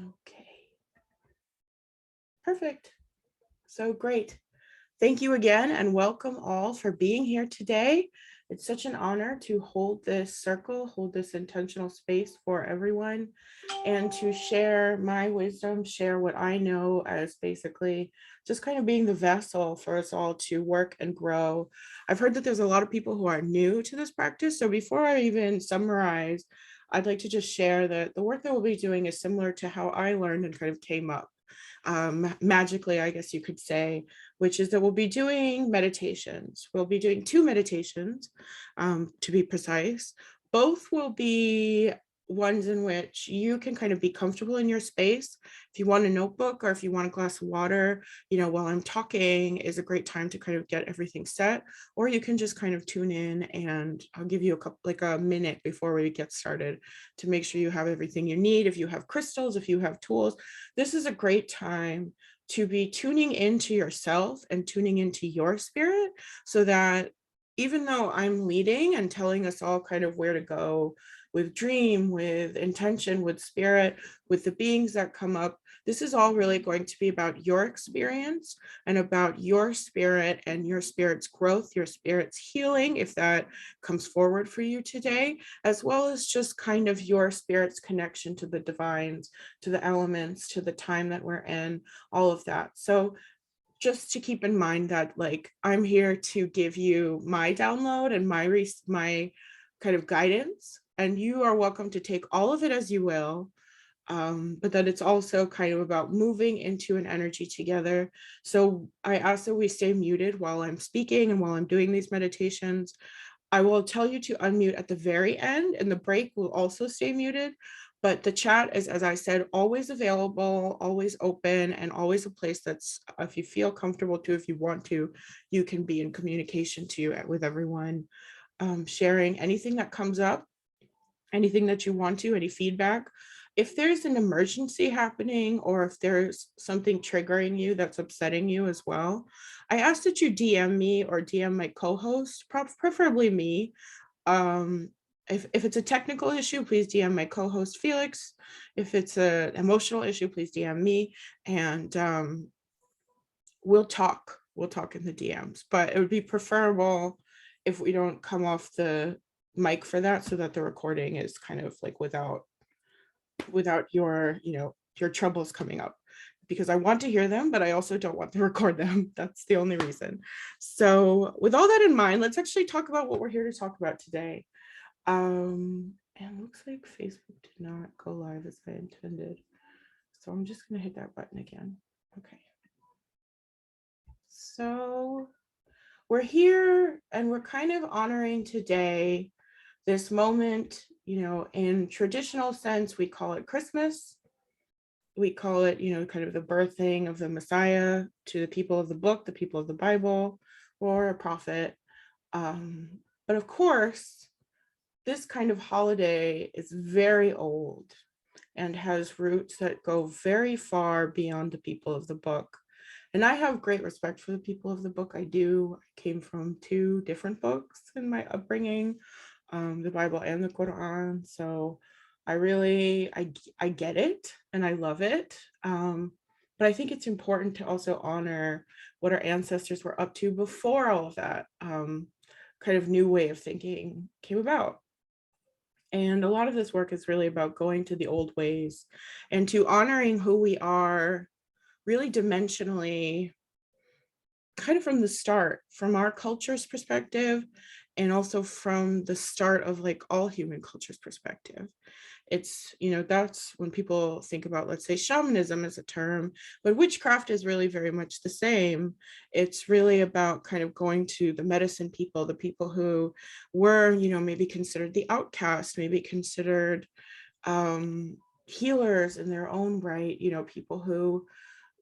Okay, perfect. So great. Thank you again and welcome all for being here today. It's such an honor to hold this circle, hold this intentional space for everyone, and to share my wisdom, share what I know as basically just kind of being the vessel for us all to work and grow. I've heard that there's a lot of people who are new to this practice. So before I even summarize, I'd like to just share that the work that we'll be doing is similar to how I learned and kind of came up magically, I guess you could say, which is that we'll be doing meditations. We'll be doing 2 meditations, to be precise. Both will be ones in which you can kind of be comfortable in your space. If you want a notebook or if you want a glass of water, while I'm talking is a great time to kind of get everything set, or you can just kind of tune in and I'll give you a minute before we get started to make sure you have everything you need. If you have crystals, if you have tools, this is a great time to be tuning into yourself and tuning into your spirit, so that even though I'm leading and telling us all kind of where to go with dream, with intention, with spirit, with the beings that come up, this is all really going to be about your experience and about your spirit and your spirit's growth, your spirit's healing, if that comes forward for you today, as well as just kind of your spirit's connection to the divines, to the elements, to the time that we're in, all of that. So just to keep in mind that I'm here to give you my download and my kind of guidance, and you are welcome to take all of it as you will, but that it's also kind of about moving into an energy together. So I ask that we stay muted while I'm speaking and while I'm doing these meditations. I will tell you to unmute at the very end, and the break will also stay muted. But the chat is, as I said, always available, always open, and always a place that's, if you feel comfortable to, if you want to, you can be in communication with everyone, sharing anything that comes up, anything that you want to, any feedback. If there's an emergency happening or if there's something triggering you that's upsetting you as well, I ask that you DM me or DM my co-host, preferably me. If it's a technical issue, please DM my co-host Felix. If it's an emotional issue, please DM me, and we'll talk in the DMs. But it would be preferable if we don't come off the mic for that, so that the recording is kind of like without your your troubles coming up, because I want to hear them, but I also don't want to record them. That's the only reason. So with all that in mind, let's actually talk about what we're here to talk about today. And it looks like Facebook did not go live as I intended, so I'm just going to hit that button again. Okay, so we're here and we're kind of honoring today this moment. In traditional sense, we call it Christmas. We call it, kind of the birthing of the Messiah to the people of the book, the people of the Bible, or a prophet. But of course, this kind of holiday is very old and has roots that go very far beyond the people of the book. And I have great respect for the people of the book. I do. I came from 2 different books in my upbringing, the Bible and the Quran. So I really, I get it and I love it. But I think it's important to also honor what our ancestors were up to before all of that kind of new way of thinking came about. And a lot of this work is really about going to the old ways and to honoring who we are really dimensionally, kind of from the start, from our culture's perspective, and also from the start of all human culture's perspective. It's, that's when people think about, let's say, shamanism as a term, but witchcraft is really very much the same. It's really about kind of going to the medicine people, the people who were, maybe considered the outcast, maybe considered healers in their own right, people who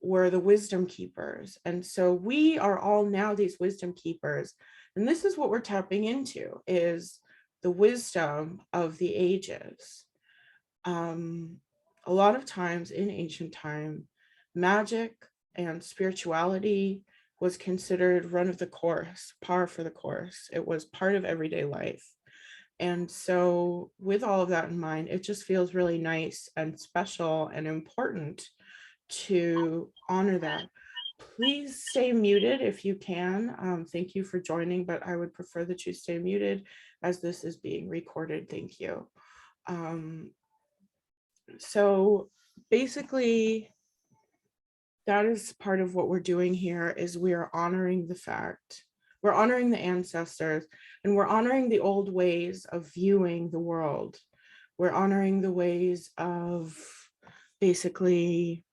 were the wisdom keepers. And so we are all now these wisdom keepers. And this is what we're tapping into, is the wisdom of the ages. A lot of times in ancient time, magic and spirituality was considered run of the course, par for the course. It was part of everyday life. And so with all of that in mind, it just feels really nice and special and important to honor that. Please stay muted if you can. Thank you for joining, but I would prefer that you stay muted as this is being recorded. Thank you. So basically, that is part of what we're doing here is we are honoring the fact, we're honoring the ancestors, and we're honoring the old ways of viewing the world. We're honoring the ways of basically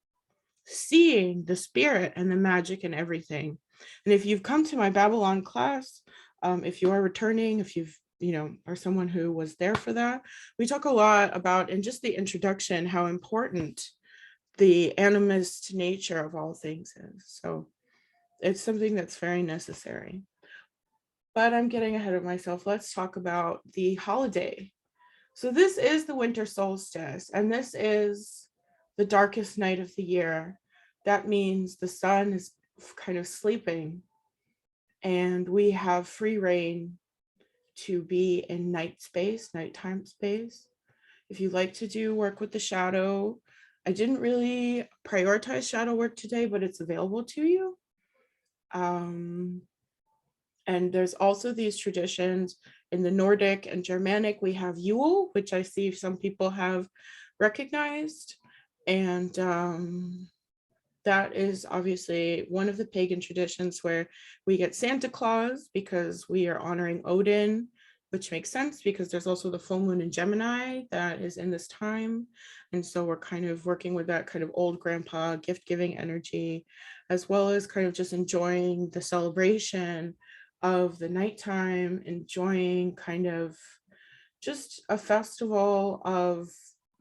seeing the spirit and the magic and everything. And if you've come to my Babylon class, if you are returning, if you've are someone who was there for that, we talk a lot about in just the introduction how important the animist nature of all things is. So it's something that's very necessary. But I'm getting ahead of myself. Let's talk about the holiday. So this is the winter solstice, and this is the darkest night of the year. That means the sun is kind of sleeping, and we have free reign to be in night space, nighttime space. If you like to do work with the shadow, I didn't really prioritize shadow work today, but it's available to you. And there's also these traditions in the Nordic and Germanic. We have Yule, which I see some people have recognized. And that is obviously one of the pagan traditions where we get Santa Claus because we are honoring Odin, which makes sense because there's also the full moon in Gemini that is in this time. And so we're kind of working with that kind of old grandpa gift giving energy, as well as kind of just enjoying the celebration of the nighttime, enjoying kind of just a festival of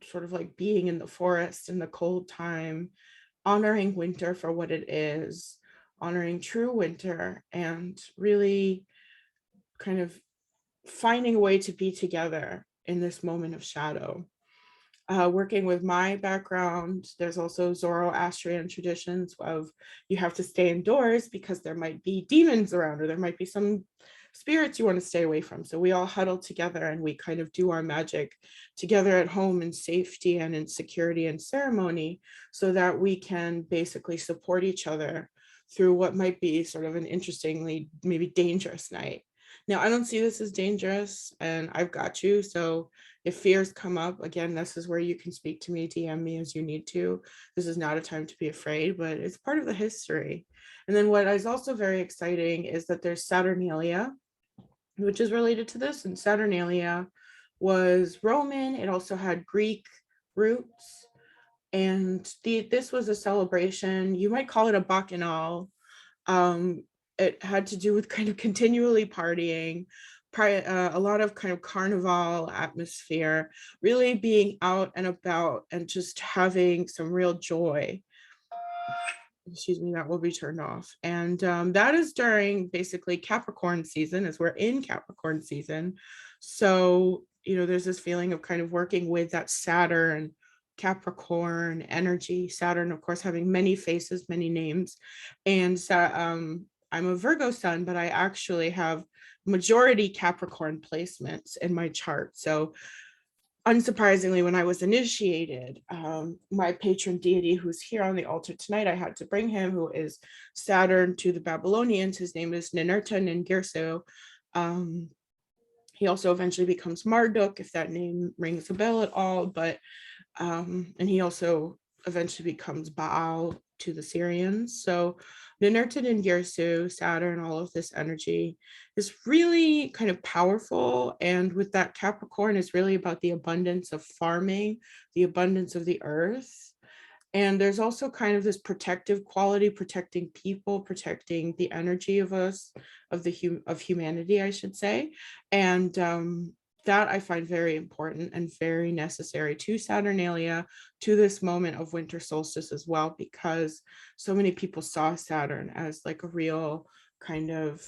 sort of like being in the forest in the cold time, honoring winter for what it is, honoring true winter, and really kind of finding a way to be together in this moment of shadow. Working with my background, there's also Zoroastrian traditions of you have to stay indoors because there might be demons around or there might be some spirits you want to stay away from. So we all huddle together and we kind of do our magic together at home in safety and in security and ceremony so that we can basically support each other through what might be sort of an interestingly, maybe dangerous night. Now, I don't see this as dangerous and I've got you. So if fears come up, again, this is where you can speak to me, DM me as you need to. This is not a time to be afraid, but it's part of the history. And then what is also very exciting is that there's Saturnalia, which is related to this. And Saturnalia was Roman. It also had Greek roots. And this was a celebration. You might call it a bacchanal. It had to do with kind of continually partying, a lot of kind of carnival atmosphere, really being out and about and just having some real joy. Excuse me, that will be turned off. And that is during basically Capricorn season, as we're in Capricorn season. So, there's this feeling of kind of working with that Saturn, Capricorn energy. Saturn, of course, having many faces, many names. And I'm a Virgo sun, but I actually have majority Capricorn placements in my chart. So unsurprisingly, when I was initiated, my patron deity who's here on the altar tonight, I had to bring him, who is Saturn to the Babylonians. His name is Ninurta Ningirsu. He also eventually becomes Marduk, if that name rings a bell at all, but and he also eventually becomes Baal to the Syrians. So Ninurta Ningirsu, Saturn, all of this energy is really kind of powerful. And with that Capricorn is really about the abundance of farming, the abundance of the earth. And there's also kind of this protective quality, protecting people, protecting the energy of us, of humanity, I should say. And that I find very important and very necessary to Saturnalia, to this moment of winter solstice as well, because so many people saw Saturn as like a real kind of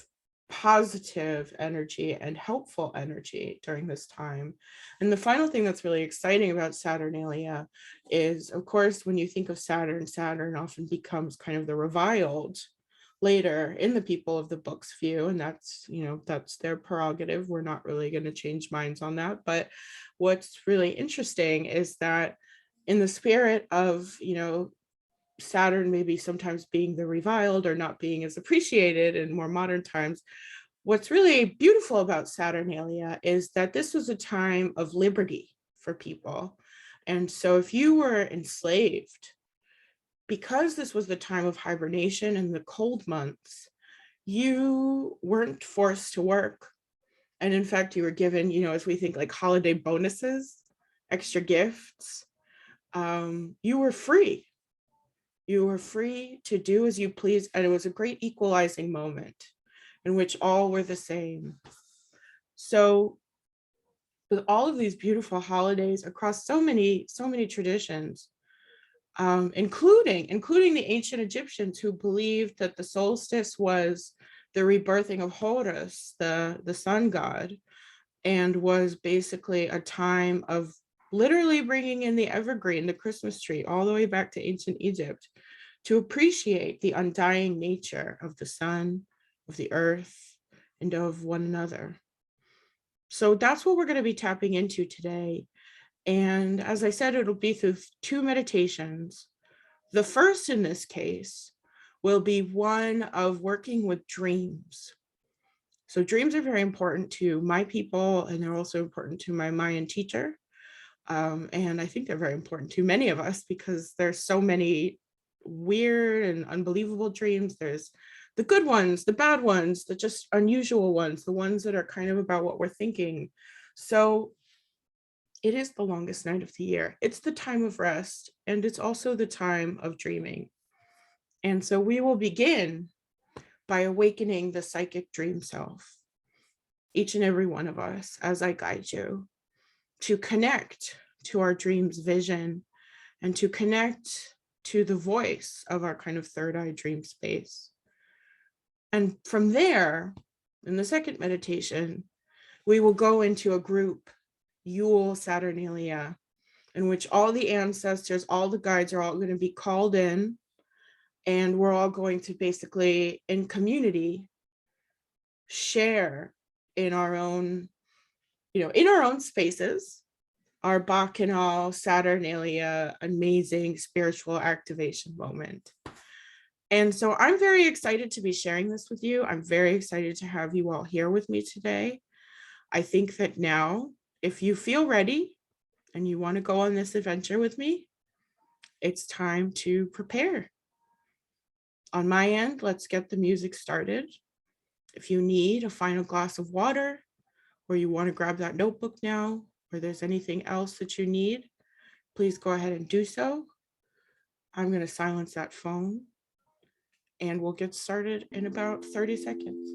positive energy and helpful energy during this time. And the final thing that's really exciting about Saturnalia is, of course, when you think of Saturn, Saturn often becomes kind of the reviled later in the people of the book's view, and that's, that's their prerogative. We're not really going to change minds on that. But what's really interesting is that in the spirit of, Saturn maybe sometimes being the reviled or not being as appreciated in more modern times, what's really beautiful about Saturnalia is that this was a time of liberty for people. And so if you were enslaved, because this was the time of hibernation and the cold months, you weren't forced to work. And in fact, you were given, as we think, like holiday bonuses, extra gifts. You were free. You were free to do as you please. And it was a great equalizing moment in which all were the same. So with all of these beautiful holidays across so many traditions, including the ancient Egyptians, who believed that the solstice was the rebirthing of Horus, the sun god, and was basically a time of literally bringing in the evergreen, the Christmas tree, all the way back to ancient Egypt, to appreciate the undying nature of the sun, of the earth, and of one another. So that's what we're going to be tapping into today. And as I said, it'll be through 2 meditations. The first in this case will be one of working with dreams. So dreams are very important to my people, and they're also important to my Mayan teacher. And I think they're very important to many of us because there's so many weird and unbelievable dreams. There's the good ones, the bad ones, the just unusual ones, the ones that are kind of about what we're thinking. So it is the longest night of the year. It's the time of rest, and it's also the time of dreaming. And so we will begin by awakening the psychic dream self, each and every one of us, as I guide you, to connect to our dream's vision and to connect to the voice of our kind of third eye dream space. And from there, in the second meditation, we will go into a group Yule Saturnalia, in which all the ancestors, all the guides are all going to be called in, and we're all going to basically, in community, share in our own, in our own spaces, our Bacchanal Saturnalia amazing spiritual activation moment. And so I'm very excited to be sharing this with you. I'm very excited to have you all here with me today. I think that now, if you feel ready and you want to go on this adventure with me, it's time to prepare. On my end, let's get the music started. If you need a final glass of water, or you want to grab that notebook now, or there's anything else that you need, please go ahead and do so. I'm going to silence that phone, and we'll get started in about 30 seconds.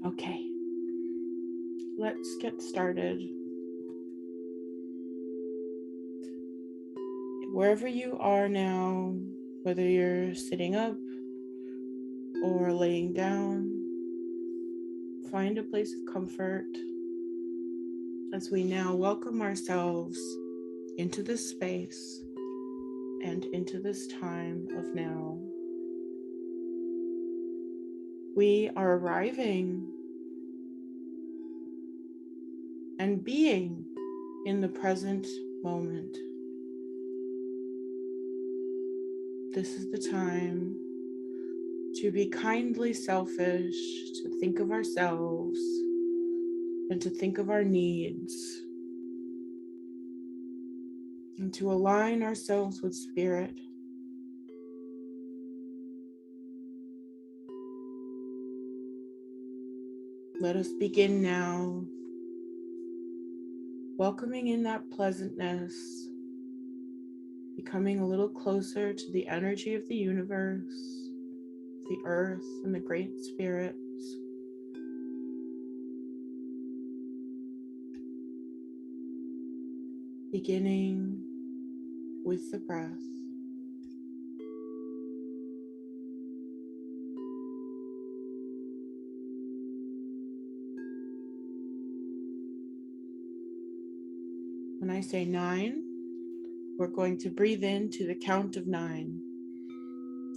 Okay, let's get started. Wherever you are now, whether you're sitting up or laying down, find a place of comfort as we now welcome ourselves into this space and into this time of now. We are arriving and being in the present moment. This is the time to be kindly selfish, to think of ourselves, and to think of our needs, and to align ourselves with spirit. Let us begin now, welcoming in that pleasantness, becoming a little closer to the energy of the universe, the earth, and the great spirits. Beginning with the breath. When I say 9, we're going to breathe in to the count of 9.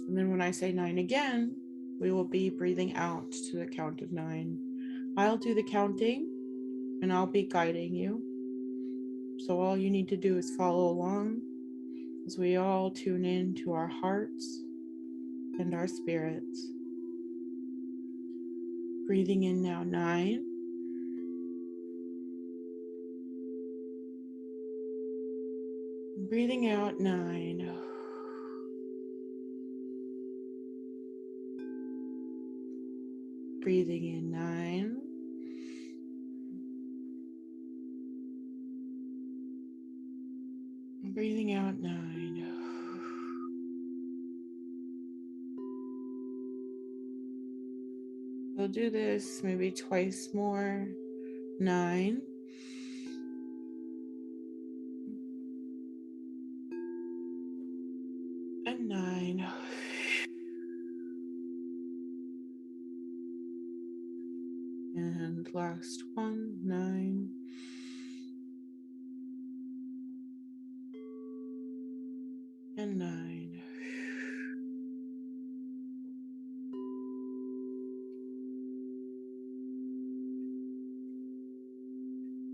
And then when I say 9 again, we will be breathing out to the count of 9. I'll do the counting and I'll be guiding you. So all you need to do is follow along as we all tune in to our hearts and our spirits. Breathing in now, 9. Breathing out, 9. Breathing in, 9. Breathing out, 9. We'll do this maybe twice more. 9. And 9. And last one, 9. And 9.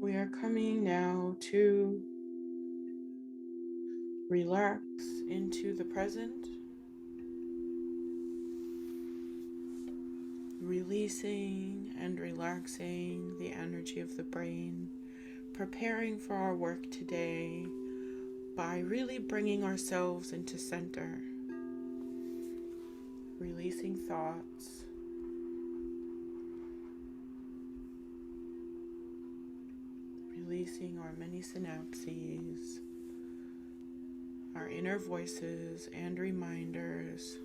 We are coming now to relax into the present, releasing and relaxing the energy of the brain, preparing for our work today by really bringing ourselves into center, releasing thoughts, releasing our many synapses, our inner voices and reminders,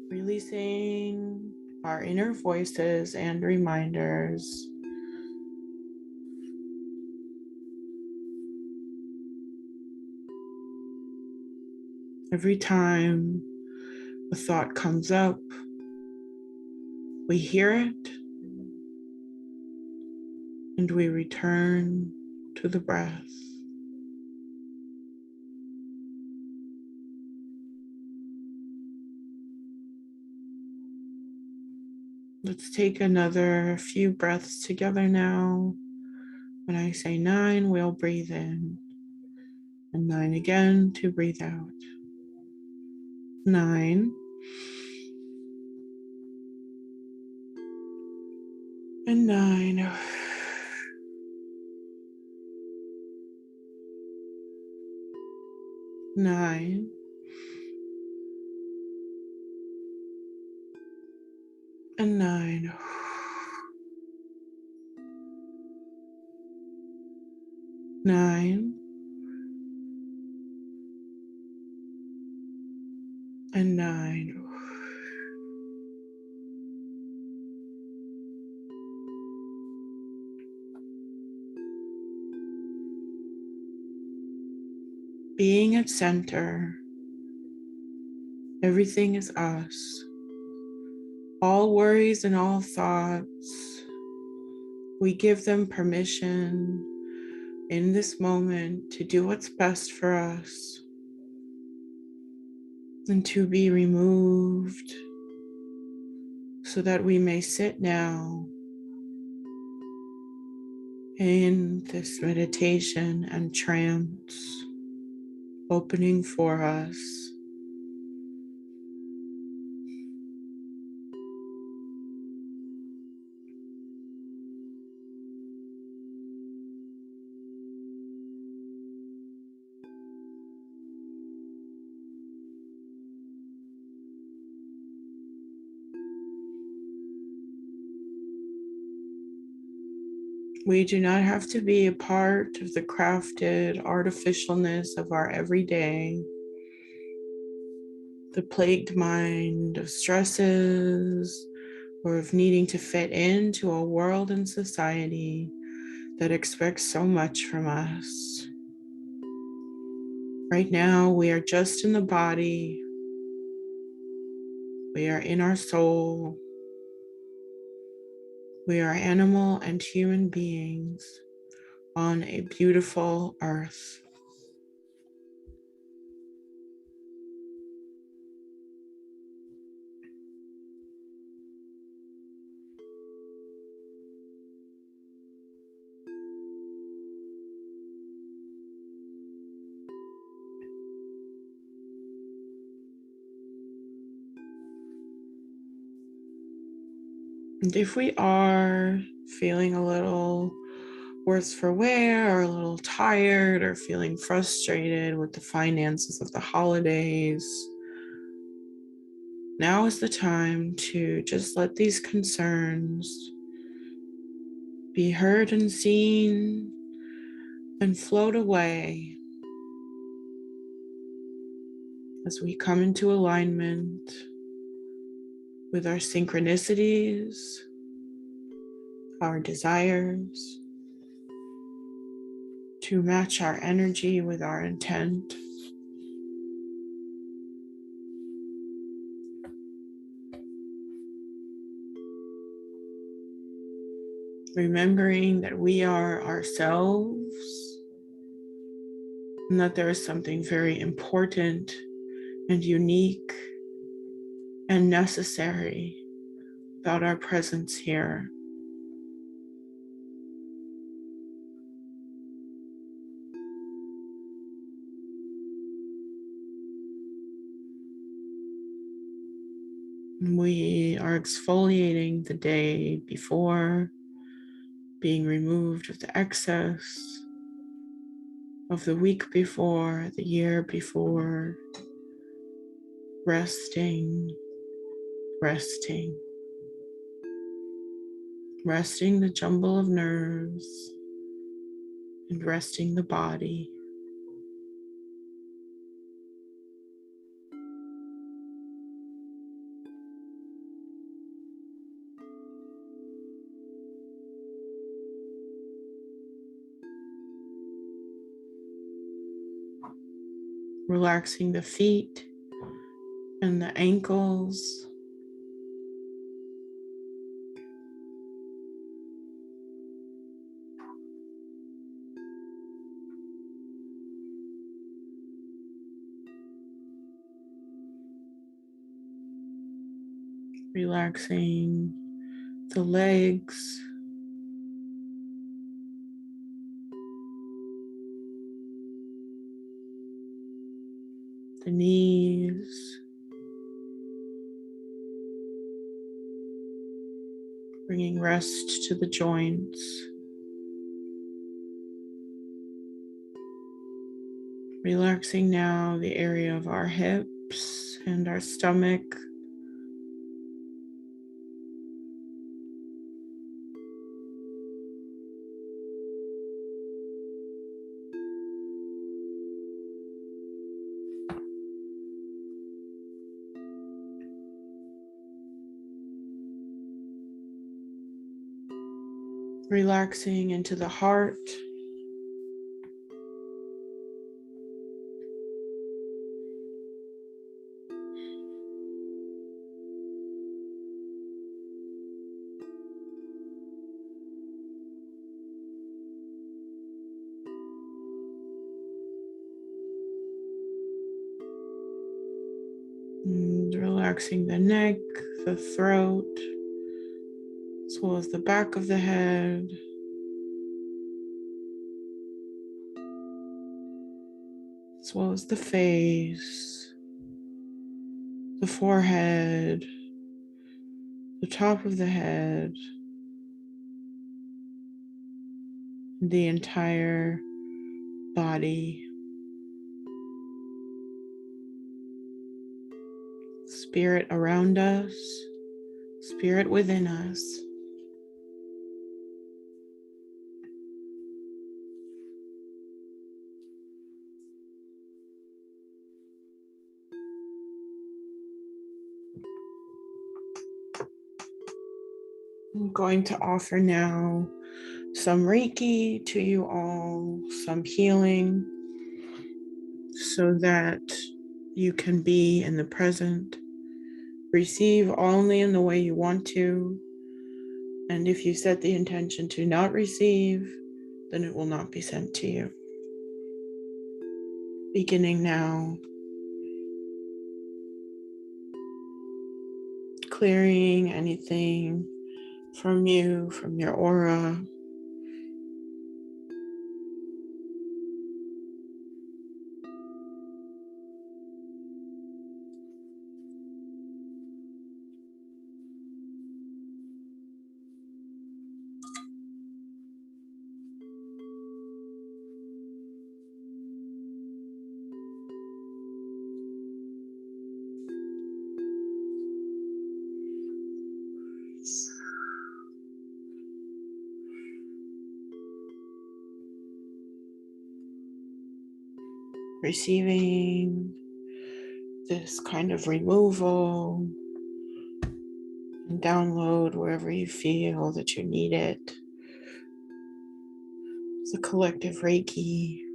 releasing our inner voices and reminders. Every time a thought comes up, we hear it and we return to the breath. Let's take another few breaths together now. When I say 9, we'll breathe in. And 9 again to breathe out. 9. And 9. 9. And 9. 9. And 9. Being at center, everything is us. All worries and all thoughts, we give them permission in this moment to do what's best for us. and to be removed, so that we may sit now in this meditation and trance opening for us. We do not have to be a part of the crafted artificialness of our everyday, the plagued mind of stresses or of needing to fit into a world and society that expects so much from us. Right now, we are just in the body, we are in our soul, we are animal and human beings on a beautiful earth. And if we are feeling a little worse for wear, or a little tired, or feeling frustrated with the finances of the holidays, now is the time to just let these concerns be heard and seen and float away as we come into alignment with our synchronicities, our desires, to match our energy with our intent. Remembering that we are ourselves and that there is something very important and unique and necessary about our presence here. We are exfoliating the day before, being removed of the excess of the week before, the year before, resting, resting, resting the jumble of nerves and resting the body. Relaxing the feet and the ankles. Relaxing the legs, the knees, bringing rest to the joints. Relaxing now the area of our hips and our stomach. Relaxing into the heart. And relaxing the neck, the throat, as well as the back of the head. As well as the face, the forehead, the top of the head, the entire body. Spirit around us, spirit within us. I'm going to offer now some Reiki to you all, some healing, so that you can be in the present, receive only in the way you want to, and if you set the intention to not receive, then it will not be sent to you. Beginning now, clearing anything from you, from your aura. Receiving this kind of removal and download wherever you feel that you need it. It's a collective Reiki.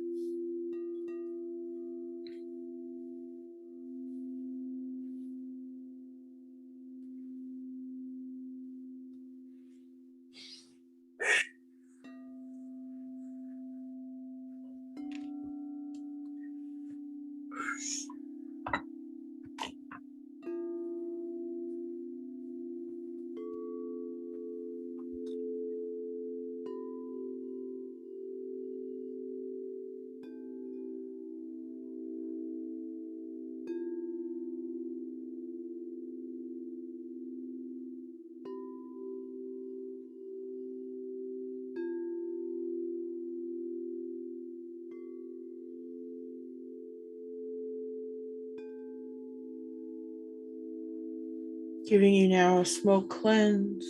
Giving you now a smoke cleanse.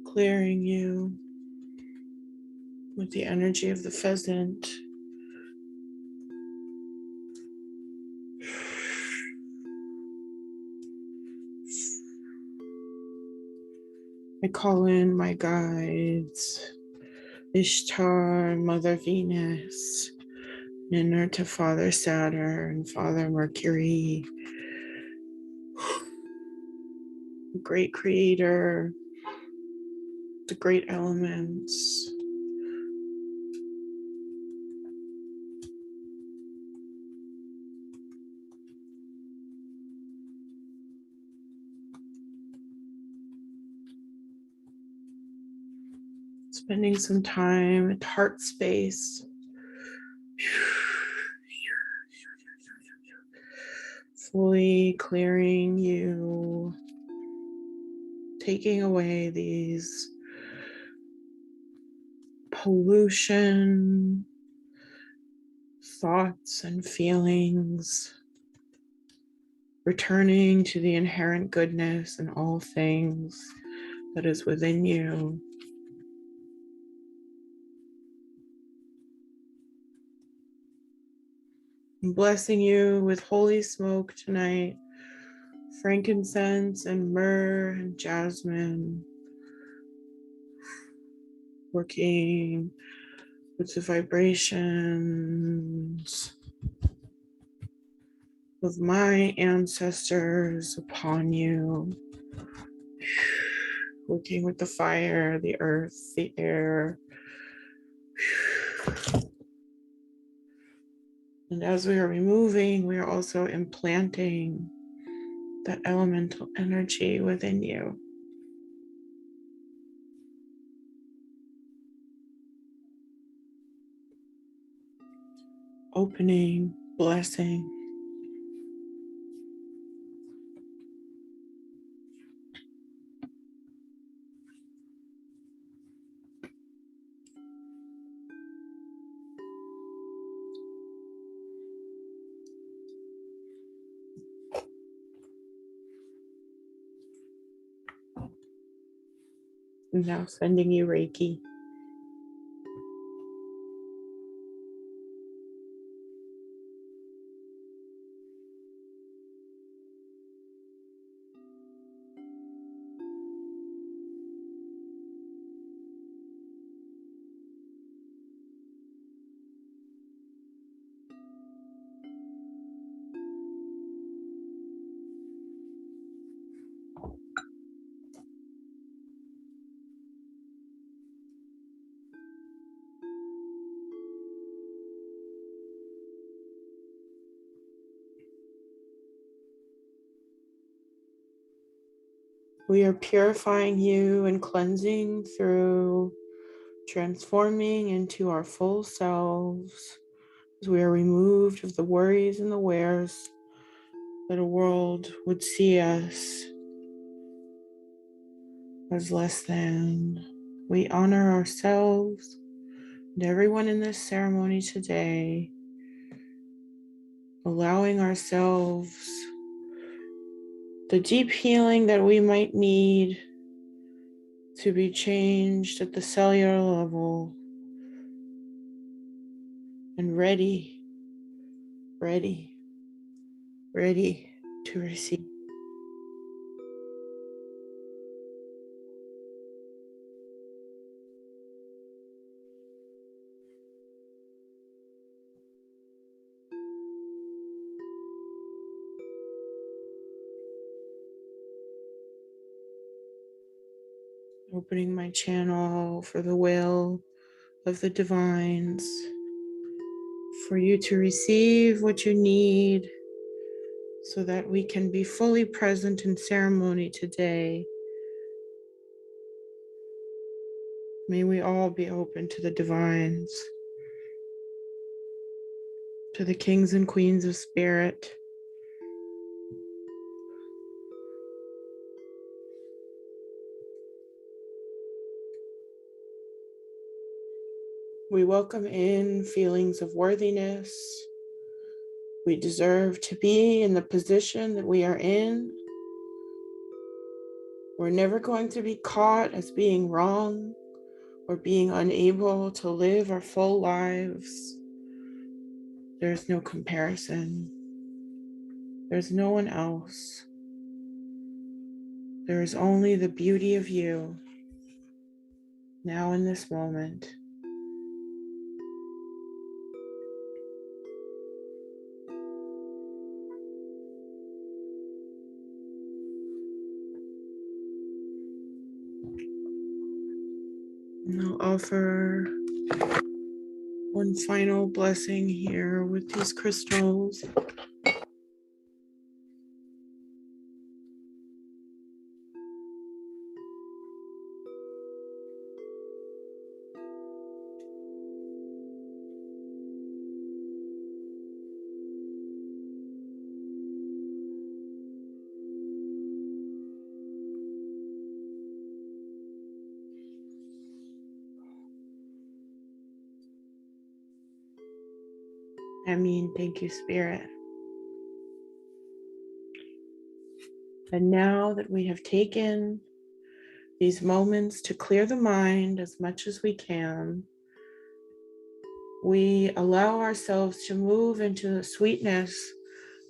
Clearing you with the energy of the pheasant. I call in my guides, Ishtar, Mother Venus, Ninner to Father Saturn, Father Mercury, the great creator, the great elements. Spending some time at heart space. Fully clearing you, taking away these pollution, thoughts and feelings, returning to the inherent goodness in all things that is within you. I'm blessing you with holy smoke tonight, frankincense and myrrh and jasmine, working with the vibrations of my ancestors upon you, working with the fire, the earth, the air, And as we are removing, we are also implanting that elemental energy within you. Opening, blessing. And now sending you Reiki. We are purifying you and cleansing through transforming into our full selves as we are removed of the worries and the wares that a world would see us as less than. We honor ourselves and everyone in this ceremony today, allowing ourselves the deep healing that we might need to be changed at the cellular level and ready to receive. Opening my channel for the will of the divines, for you to receive what you need so that we can be fully present in ceremony today. May we all be open to the divines, to the kings and queens of spirit. We welcome in feelings of worthiness. We deserve to be in the position that we are in. We're never going to be caught as being wrong or being unable to live our full lives. There's no comparison. There's no one else. There is only the beauty of you now in this moment. And I'll offer one final blessing here with these crystals. Thank you, Spirit. And now that we have taken these moments to clear the mind as much as we can, we allow ourselves to move into the sweetness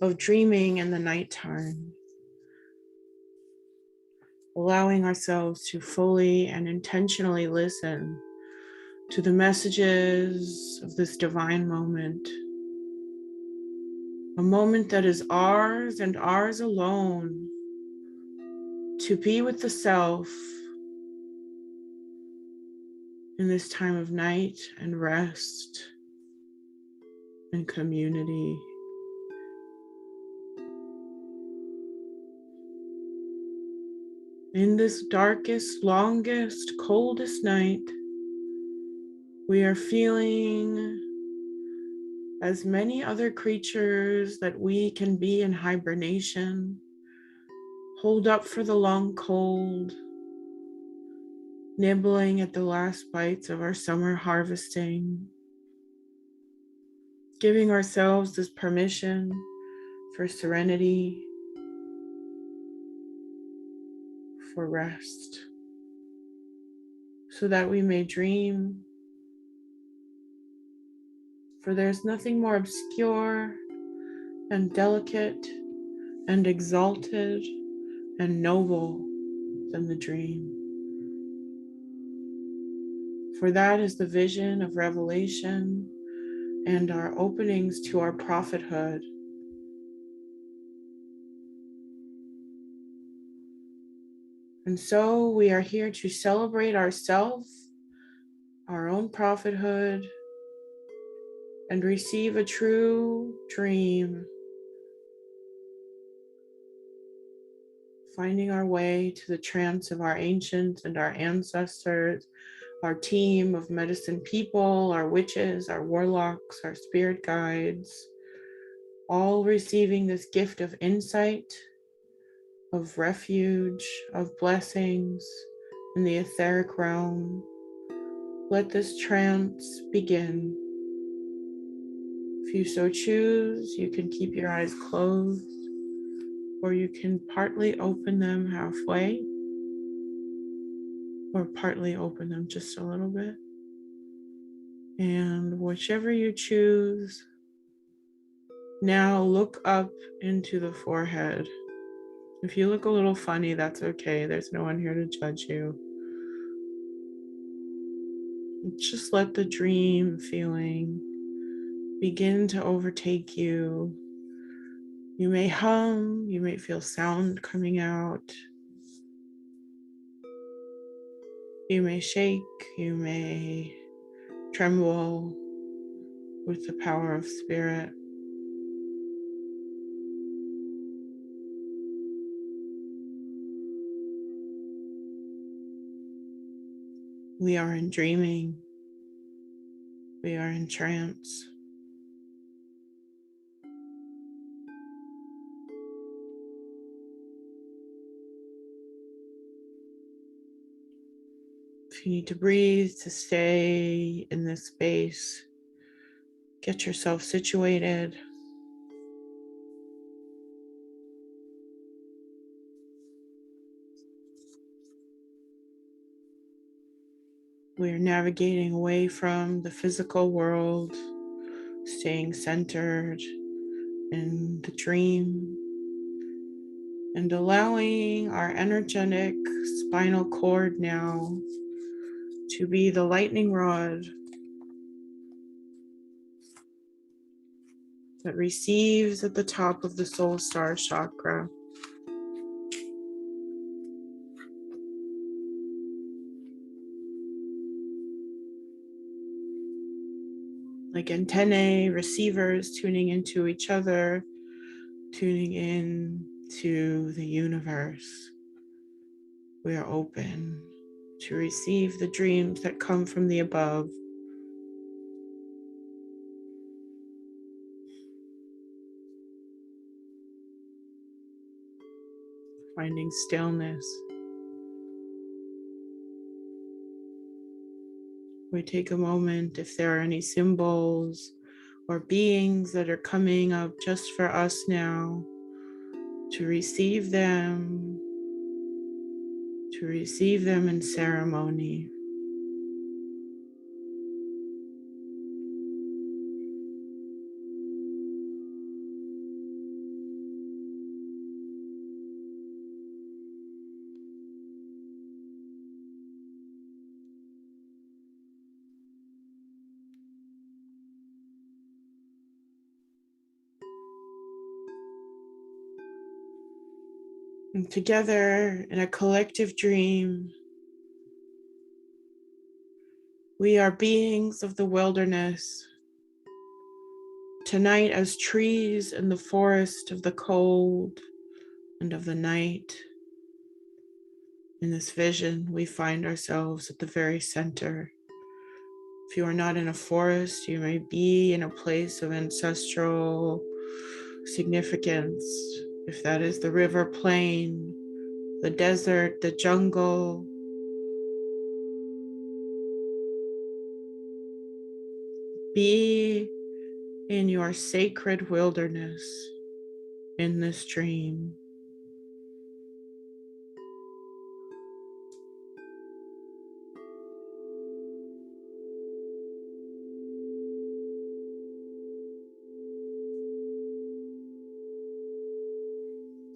of dreaming in the nighttime, allowing ourselves to fully and intentionally listen to the messages of this divine moment, a moment that is ours and ours alone, to be with the self, in this time of night and rest and community. In this darkest, longest, coldest night, we are feeling as many other creatures that we can be in hibernation, hold up for the long cold, nibbling at the last bites of our summer harvesting, giving ourselves this permission for serenity, for rest, so that we may dream. For there's nothing more obscure and delicate and exalted and noble than the dream. For that is the vision of revelation and our openings to our prophethood. And so we are here to celebrate ourselves, our own prophethood, and receive a true dream, finding our way to the trance of our ancients and our ancestors, our team of medicine people, our witches, our warlocks, our spirit guides, all receiving this gift of insight, of refuge, of blessings in the etheric realm. Let this trance begin. If you so choose, you can keep your eyes closed, or you can partly open them halfway, or partly open them just a little bit. And whichever you choose, now look up into the forehead. If you look a little funny, that's okay. There's no one here to judge you. Just let the dream feeling begin to overtake you. You may hum, you may feel sound coming out. You may shake, you may tremble with the power of spirit. We are in dreaming. We are in trance. If you need to breathe to stay in this space, get yourself situated. We are navigating away from the physical world, staying centered in the dream, and allowing our energetic spinal cord now to be the lightning rod that receives at the top of the soul star chakra. Like antennae, receivers tuning into each other, tuning in to the universe. We are open to receive the dreams that come from the above. Finding stillness. We take a moment if there are any symbols or beings that are coming up just for us now, to receive them in ceremony. And together in a collective dream, We are beings of the wilderness. Tonight, as trees in the forest of the cold and of the night, in this vision, we find ourselves at the very center. If you are not in a forest, you may be in a place of ancestral significance. If that is the river plain, the desert, the jungle, be in your sacred wilderness in this dream.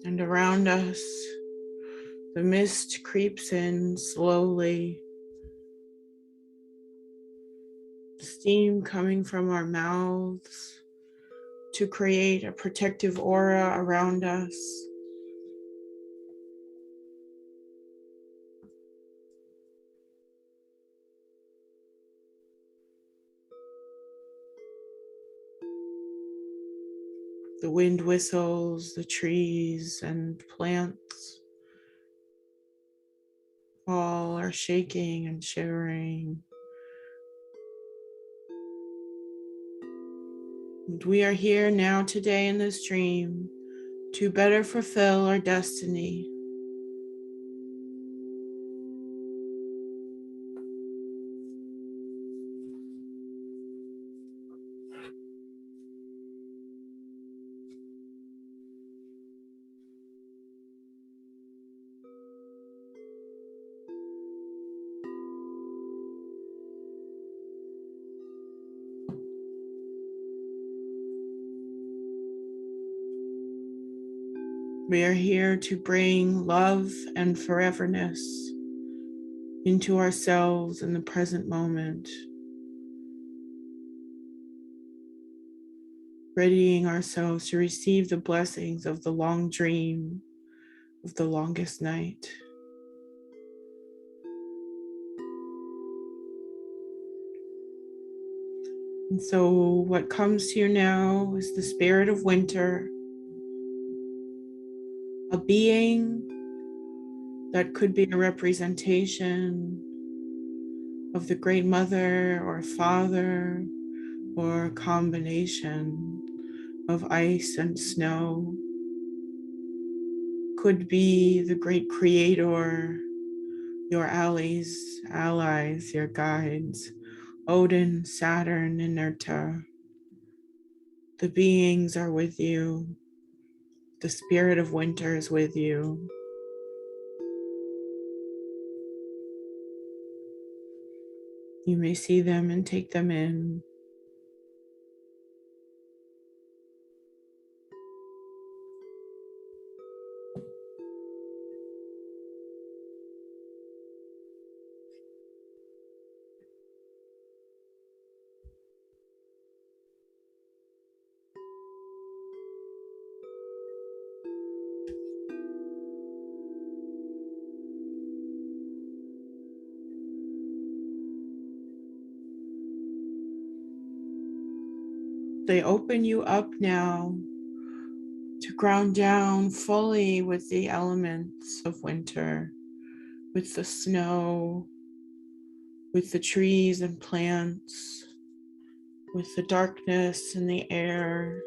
And around us, the mist creeps in slowly, steam coming from our mouths to create a protective aura around us. The wind whistles, the trees and plants all are shaking and shivering. And we are here now today in this dream to better fulfill our destiny. We are here to bring love and foreverness into ourselves in the present moment, readying ourselves to receive the blessings of the long dream of the longest night. And so what comes to you now is the spirit of winter, a being that could be a representation of the great mother or father, or a combination of ice and snow. Could be the great creator, your allies, your guides, Odin, Saturn, Inerta. The beings are with you. The spirit of winter is with you. You may see them and take them in. They open you up now to ground down fully with the elements of winter, with the snow, with the trees and plants, with the darkness in the air,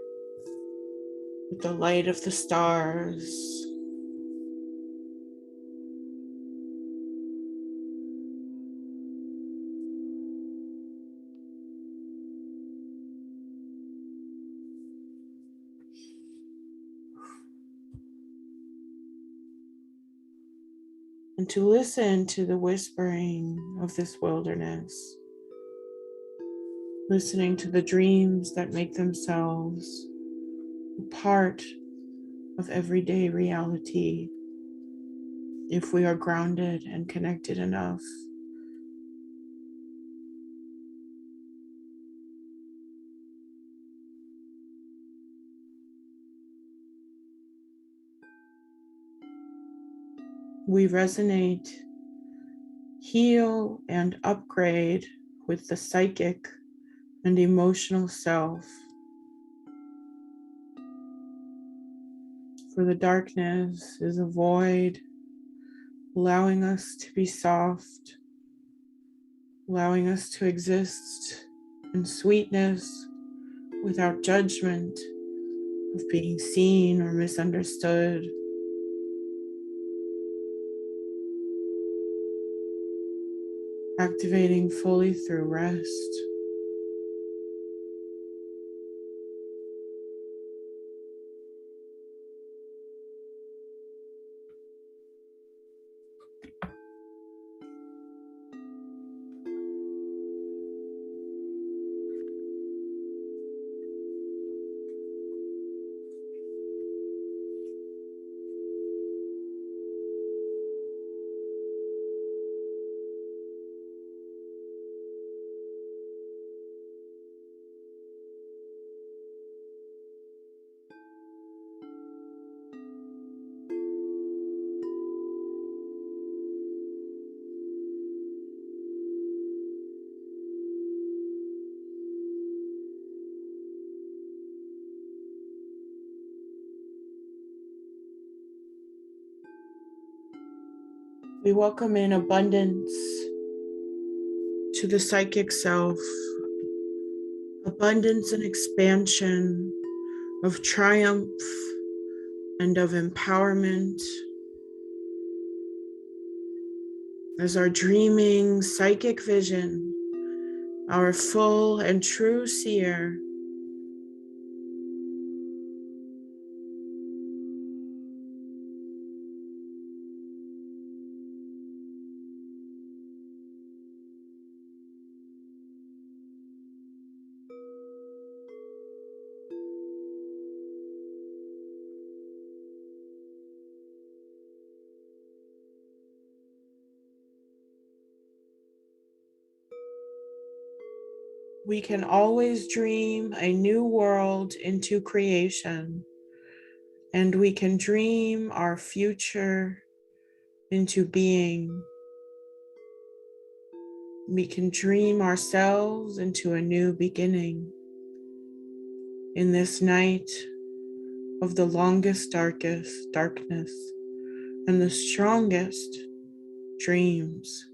with the light of the stars. And to listen to the whispering of this wilderness, listening to the dreams that make themselves a part of everyday reality, if we are grounded and connected enough. We resonate, heal, and upgrade with the psychic and emotional self. For the darkness is a void, allowing us to be soft, allowing us to exist in sweetness without judgment of being seen or misunderstood. Activating fully through rest. We welcome in abundance to the psychic self, abundance and expansion of triumph and of empowerment as our dreaming psychic vision, our full and true seer, we can always dream a new world into creation, and we can dream our future into being. We can dream ourselves into a new beginning in this night of the longest, darkest darkness and the strongest dreams.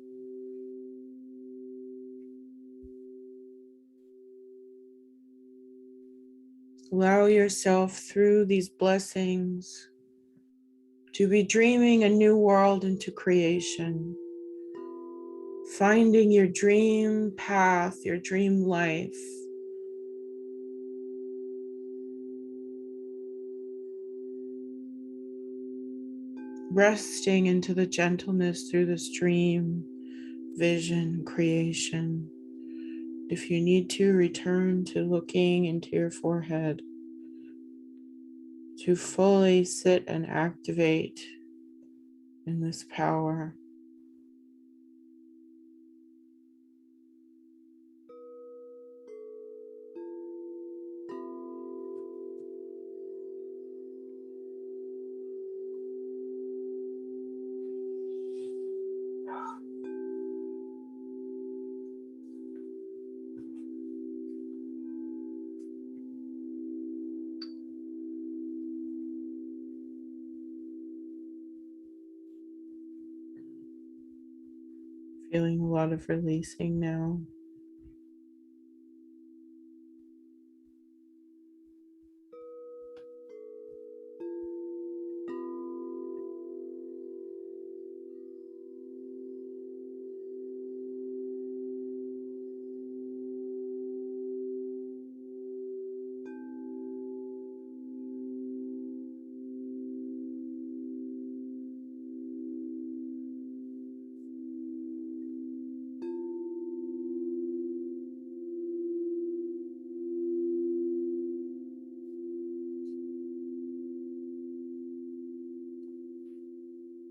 Allow yourself through these blessings to be dreaming a new world into creation, finding your dream path, your dream life. Resting into the gentleness through this dream, vision, creation. If you need to, return to looking into your forehead to fully sit and activate in this power. Feeling a lot of releasing now.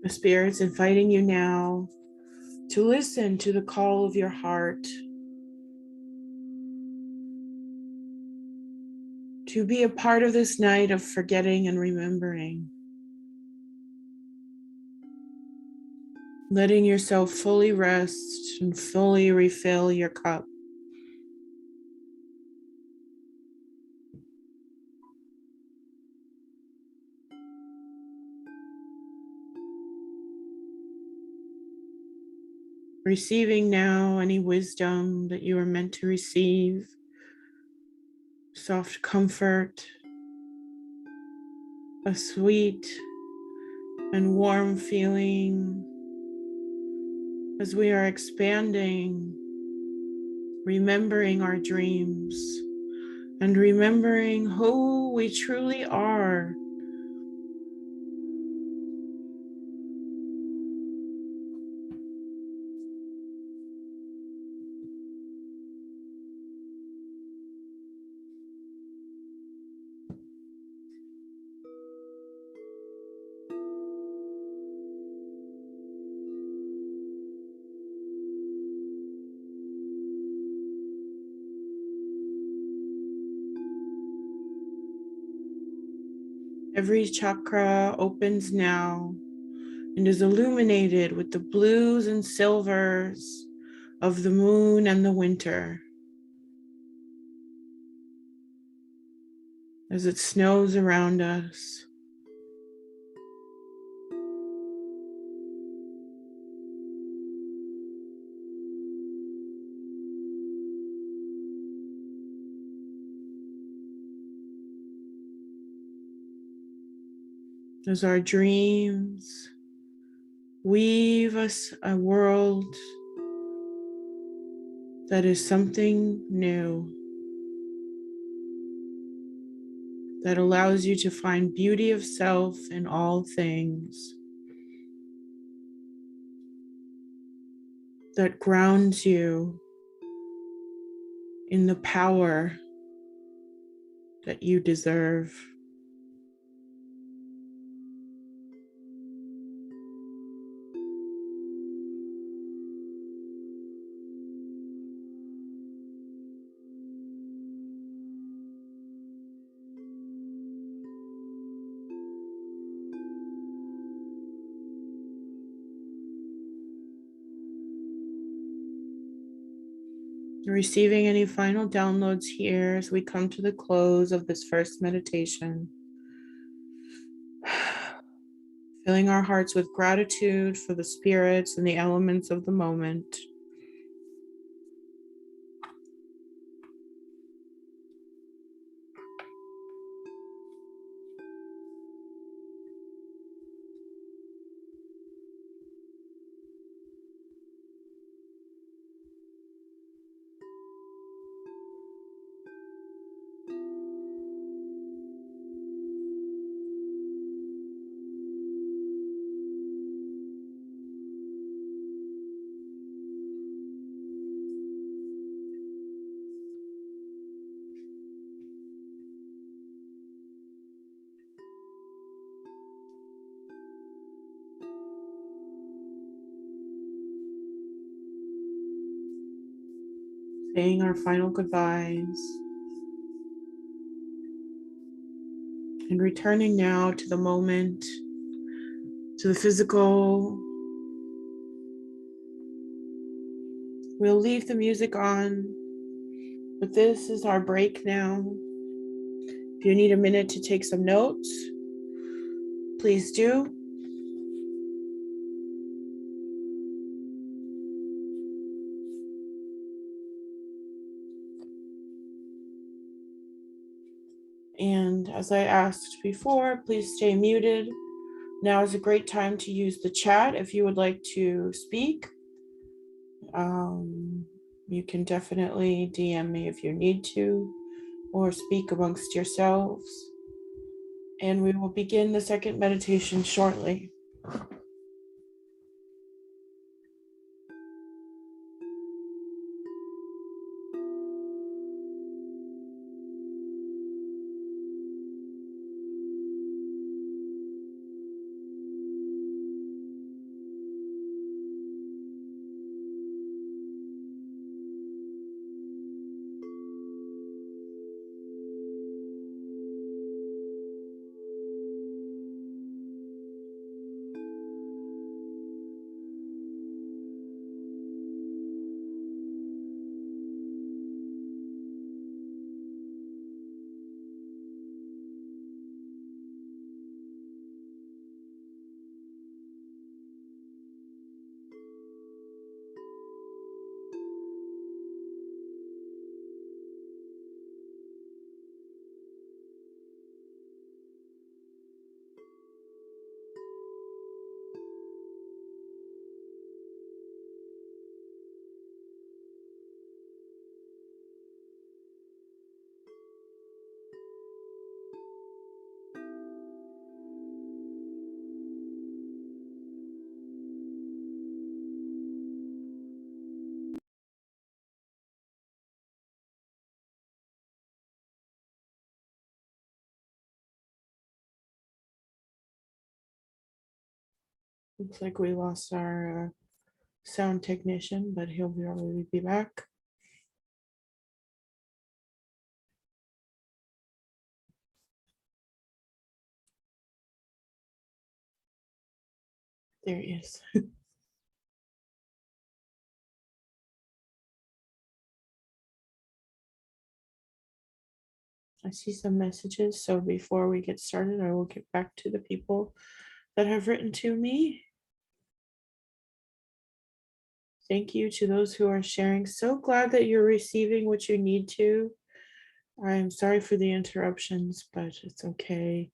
The Spirit's inviting you now to listen to the call of your heart, to be a part of this night of forgetting and remembering, letting yourself fully rest and fully refill your cup. Receiving now any wisdom that you are meant to receive, soft comfort, a sweet and warm feeling as we are expanding, remembering our dreams and remembering who we truly are. Every chakra opens now and is illuminated with the blues and silvers of the moon and the winter. As it snows around us. As our dreams weave us a world that is something new, that allows you to find beauty of self in all things, that grounds you in the power that you deserve. Receiving any final downloads here as we come to the close of this first meditation. Filling our hearts with gratitude for the spirits and the elements of the moment. Saying our final goodbyes. And returning now to the moment, to the physical. We'll leave the music on, but this is our break now. If you need a minute to take some notes, please do. And as I asked before, please stay muted. Now is a great time to use the chat if you would like to speak. You can definitely DM me if you need to, or speak amongst yourselves. And we will begin the second meditation shortly. Looks like we lost our sound technician, but he'll probably be back. There he is. I see some messages, so before we get started, I will get back to the people that have written to me. Thank you to those who are sharing. So glad that you're receiving what you need to. I'm sorry for the interruptions, but it's okay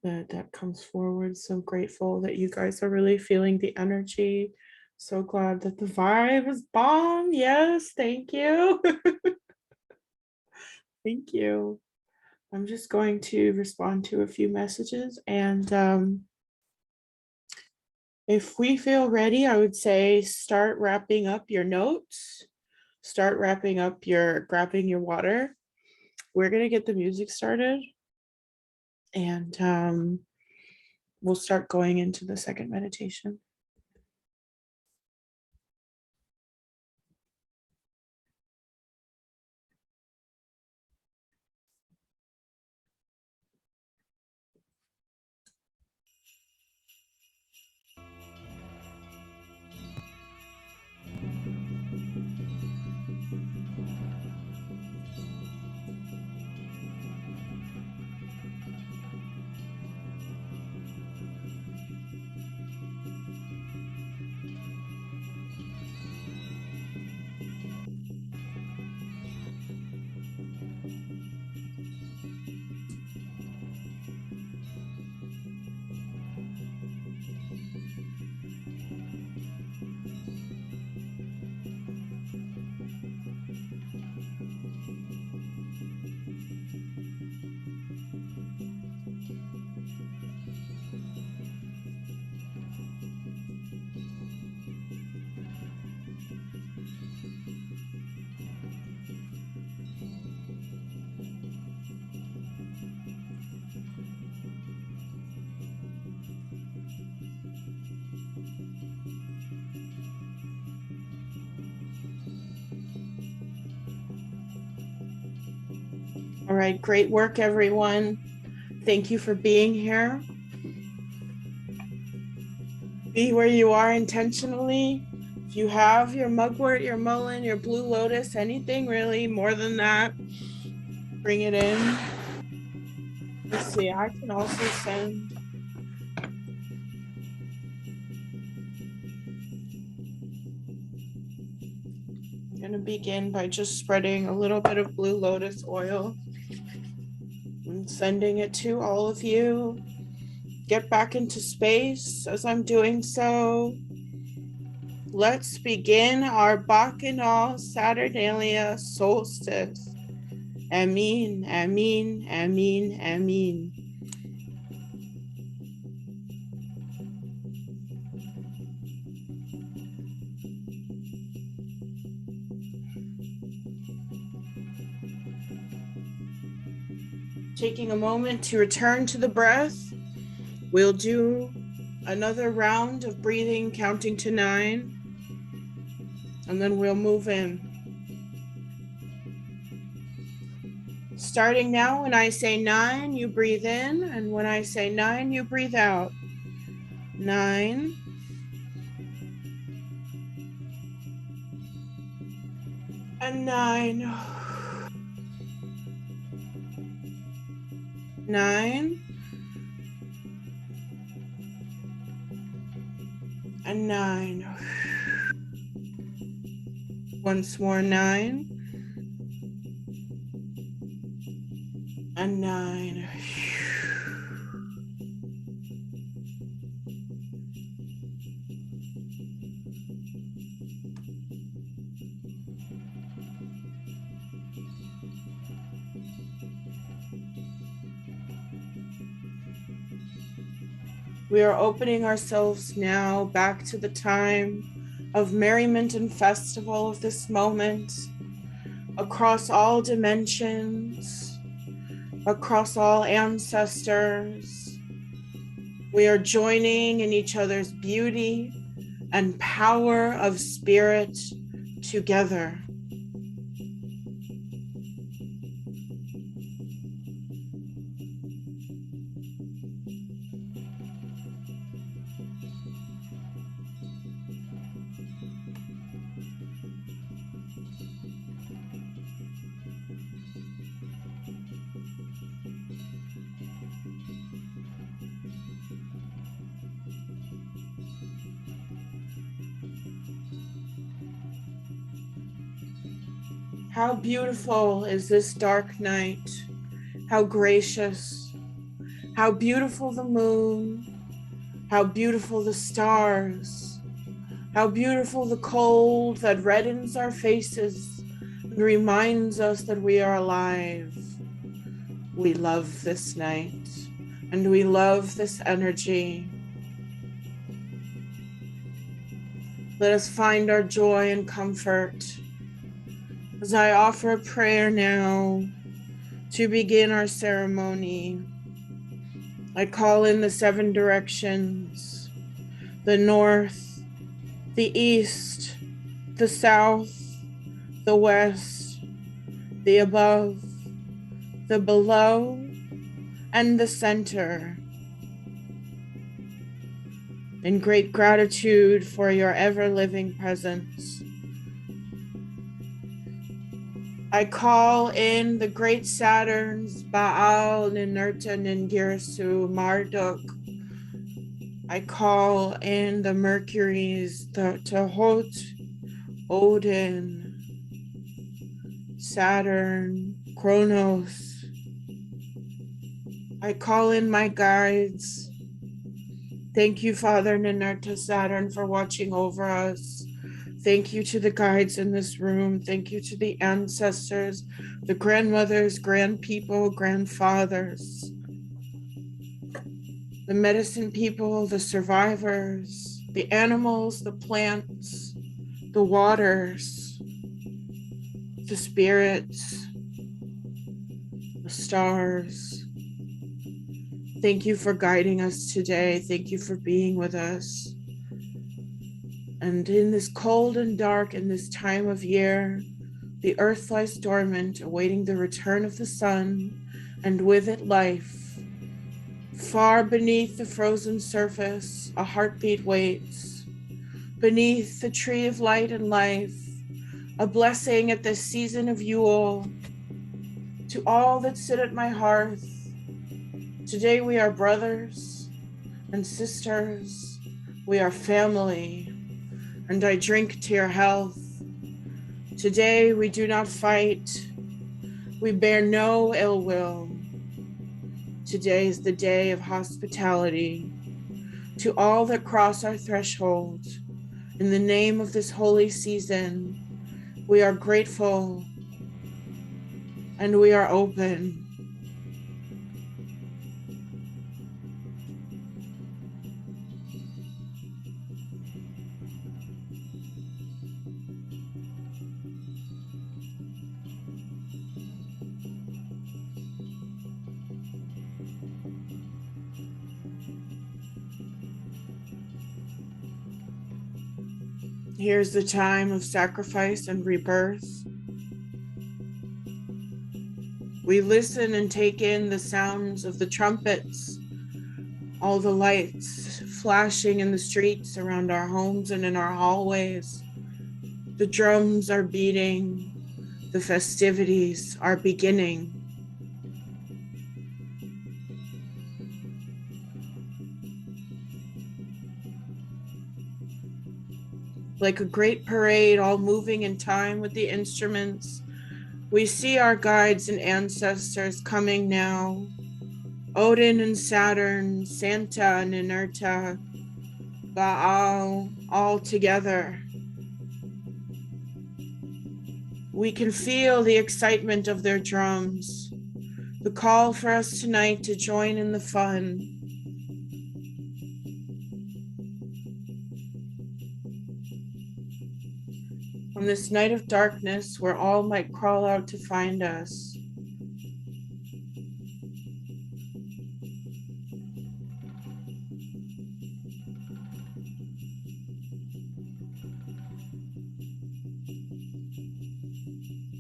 that comes forward. So grateful that you guys are really feeling the energy. So glad that the vibe is bomb. Yes, thank you. Thank you. I'm just going to respond to a few messages, and if we feel ready, I would say start wrapping up your notes, start wrapping up grabbing your water. We're going to get the music started, and we'll start going into the second meditation. All right, great work, everyone. Thank you for being here. Be where you are intentionally. If you have your mugwort, your mullein, your blue lotus, anything really more than that, bring it in. Let's see, I can also send. I'm going to begin by just spreading a little bit of blue lotus oil and sending it to all of you. Get back into space as I'm doing so. Let's begin our Bacchanal Saturnalia Solstice. Amin, amin, amin, amin. Taking a moment to return to the breath, we'll do another round of breathing, counting to 9, and then we'll move in. Starting now, when I say 9, you breathe in, and when I say 9, you breathe out. 9. And 9. 9. And 9. Once more, 9. And 9. We are opening ourselves now back to the time of merriment and festival of this moment, across all dimensions, across all ancestors, We are joining in each other's beauty and power of spirit together. How beautiful is this dark night? How gracious, how beautiful the moon, how beautiful the stars, how beautiful the cold that reddens our faces and reminds us that we are alive. We love this night and we love this energy. Let us find our joy and comfort as I offer a prayer now to begin our ceremony. I call in the 7 directions, the north, the east, the south, the west, the above, the below, and the center. In great gratitude for your ever-living presence, I call in the great Saturns, Baal, Ninurta, Ningirsu, Marduk. I call in the Mercuries, the Tahot, Odin, Saturn, Kronos. I call in my guides. Thank you, Father Ninurta Saturn, for watching over us. Thank you to the guides in this room. Thank you to the ancestors, the grandmothers, grandpeople, grandfathers, the medicine people, the survivors, the animals, the plants, the waters, the spirits, the stars. Thank you for guiding us today. Thank you for being with us. And in this cold and dark, in this time of year, the earth lies dormant, awaiting the return of the sun, and with it life. Far beneath the frozen surface, a heartbeat waits. Beneath the tree of light and life, a blessing at this season of Yule. To all that sit at my hearth, today we are brothers and sisters, we are family, and I drink to your health. Today we do not fight, we bear no ill will. Today is the day of hospitality. To all that cross our threshold, in the name of this holy season, we are grateful and we are open. Here's the time of sacrifice and rebirth. We listen and take in the sounds of the trumpets, all the lights flashing in the streets around our homes and in our hallways. The drums are beating, the festivities are beginning. Like a great parade, all moving in time with the instruments, we see our guides and ancestors coming now. Odin and Saturn, Santa and Ninurta, Baal, all together. We can feel the excitement of their drums, the call for us tonight to join in the fun. On this night of darkness where all might crawl out to find us,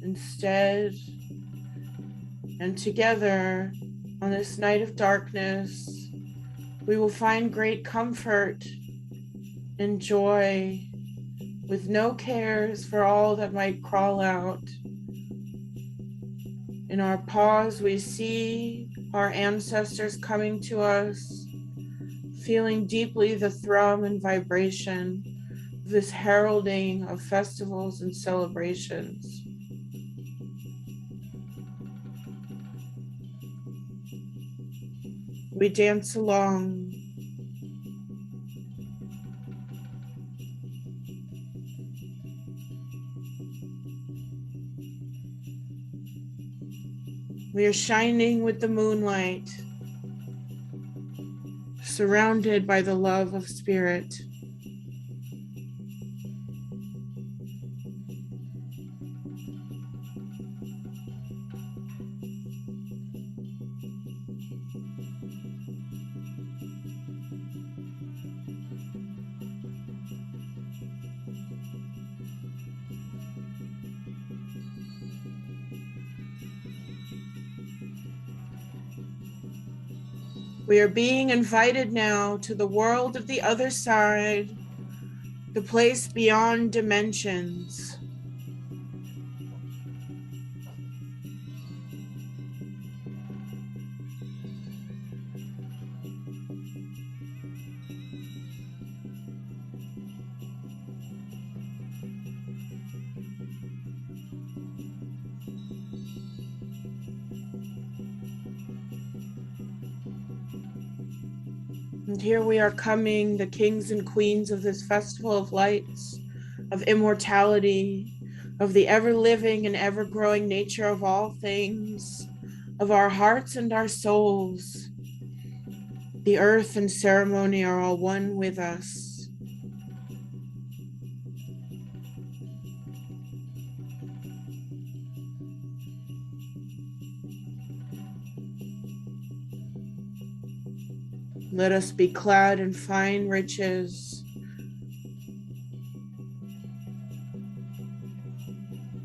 Instead, and together on this night of darkness, we will find great comfort and joy with no cares for all that might crawl out. In our pause, we see our ancestors coming to us, feeling deeply the thrum and vibration of this heralding of festivals and celebrations. We dance along. We are shining with the moonlight, surrounded by the love of spirit. We are being invited now to the world of the other side, the place beyond dimensions. And here we are coming, the kings and queens of this festival of lights, of immortality, of the ever-living and ever-growing nature of all things, of our hearts and our souls. The earth and ceremony are all one with us. Let us be clad in fine riches.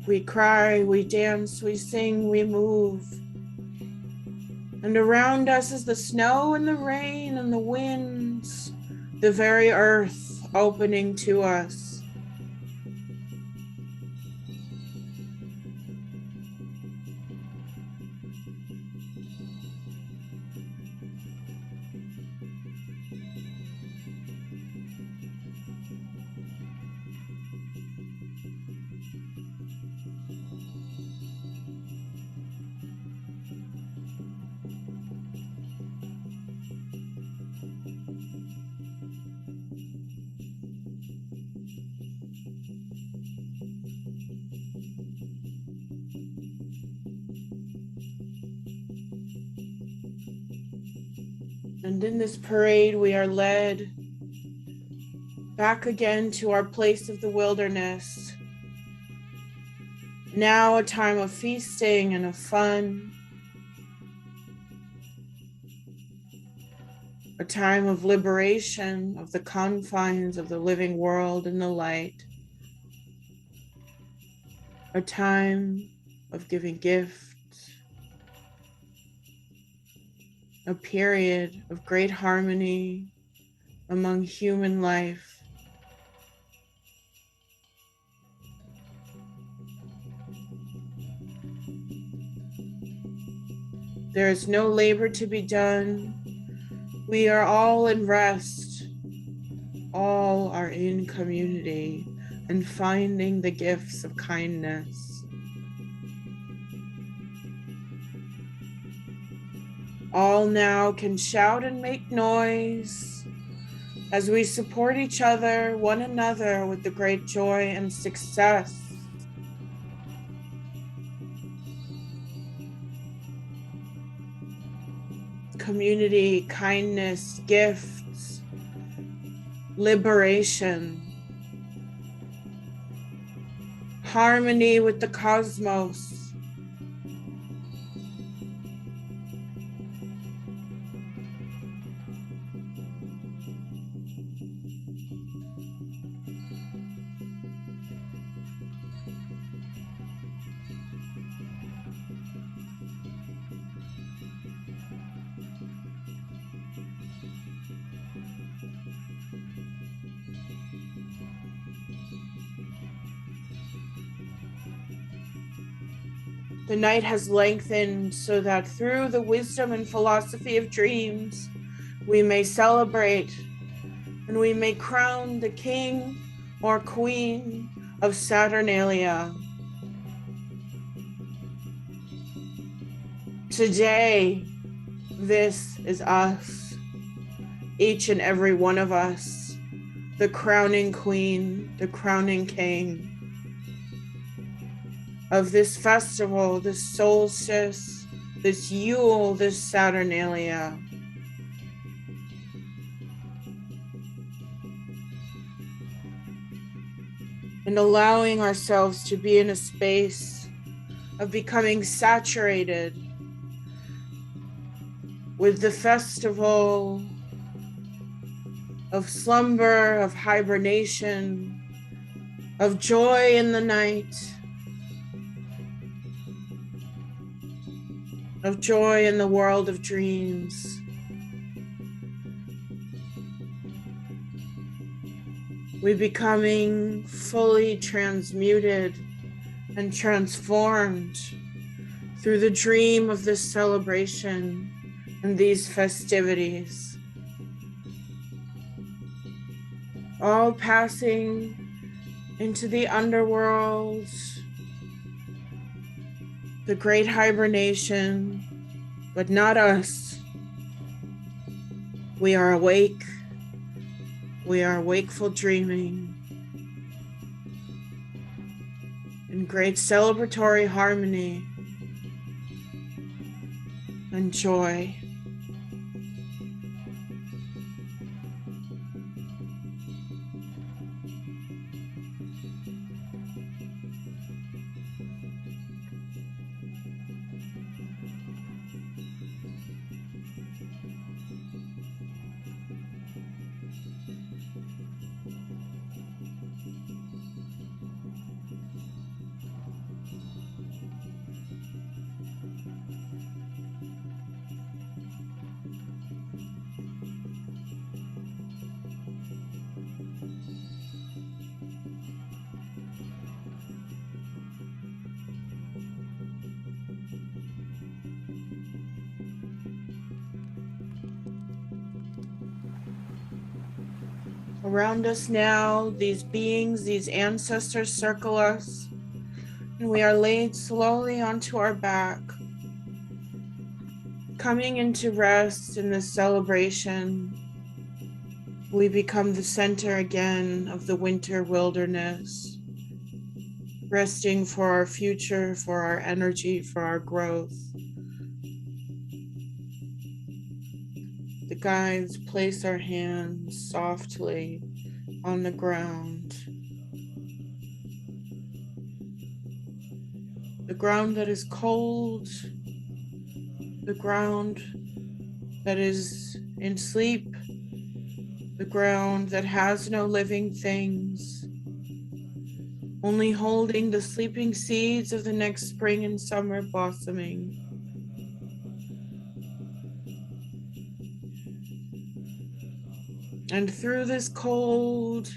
We cry, we dance, we sing, we move. And around us is the snow and the rain and the winds, the very earth opening to us. And in this parade, we are led back again to our place of the wilderness. Now a time of feasting and of fun. A time of liberation of the confines of the living world and the light. A time of giving gifts. A period of great harmony among human life. There is no labor to be done. We are all in rest. All are in community and finding the gifts of kindness. All now can shout and make noise as we support each other, one another, with the great joy and success. Community, kindness, gifts, liberation, harmony with the cosmos. The night has lengthened so that through the wisdom and philosophy of dreams, we may celebrate and we may crown the king or queen of Saturnalia. Today, this is us, each and every one of us, the crowning queen, the crowning king of this festival, this solstice, this Yule, this Saturnalia. And allowing ourselves to be in a space of becoming saturated with the festival of slumber, of hibernation, of joy in the night, of joy in the world of dreams. We becoming fully transmuted and transformed through the dream of this celebration and these festivities. All passing into the underworld, the great hibernation, but not us. We are awake. We are wakeful dreaming in great celebratory harmony and joy. Around us now, these beings, these ancestors circle us, and we are laid slowly onto our back, coming into rest in this celebration. We become the center again of the winter wilderness, resting for our future, for our energy, for our growth. The guides place our hands softly on the ground. The ground that is cold, the ground that is in sleep, the ground that has no living things, only holding the sleeping seeds of the next spring and summer blossoming. And through this cold,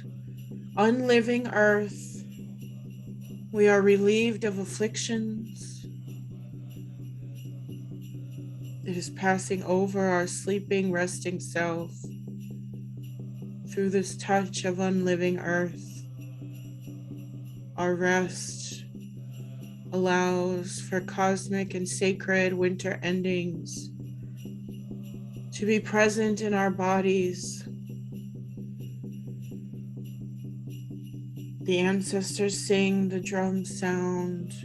unliving earth, we are relieved of afflictions. It is passing over our sleeping, resting self. Through this touch of unliving earth, our rest allows for cosmic and sacred winter endings to be present in our bodies. The ancestors sing, the drums sound.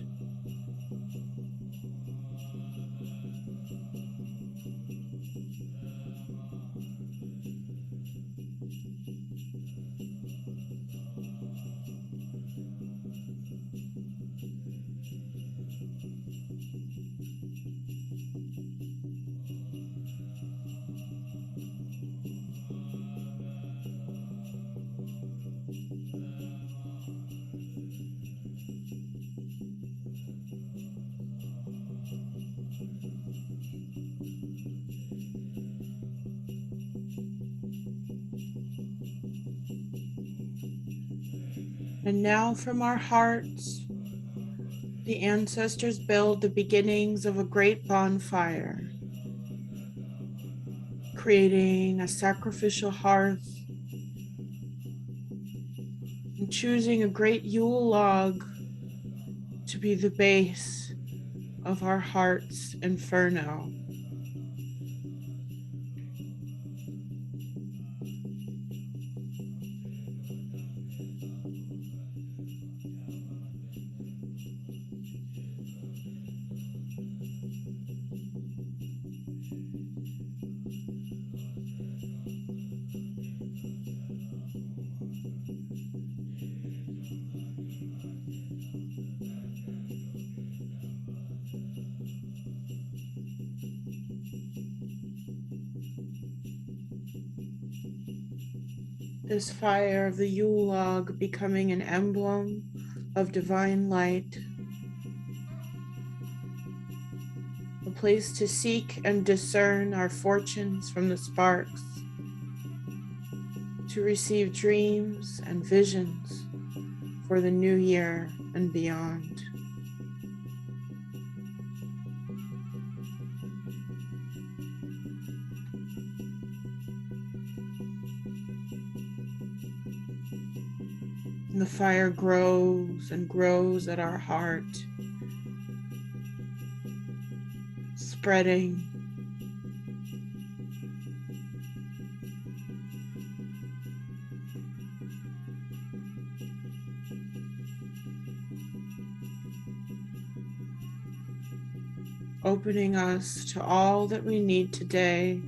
And now from our hearts, The ancestors build the beginnings of a great bonfire, creating a sacrificial hearth and choosing a great Yule log to be the base of our heart's inferno. This fire of the Yule log becoming an emblem of divine light, a place to seek and discern our fortunes from the sparks, to receive dreams and visions for the new year and beyond. And the fire grows and grows at our heart, spreading, opening us to all that we need today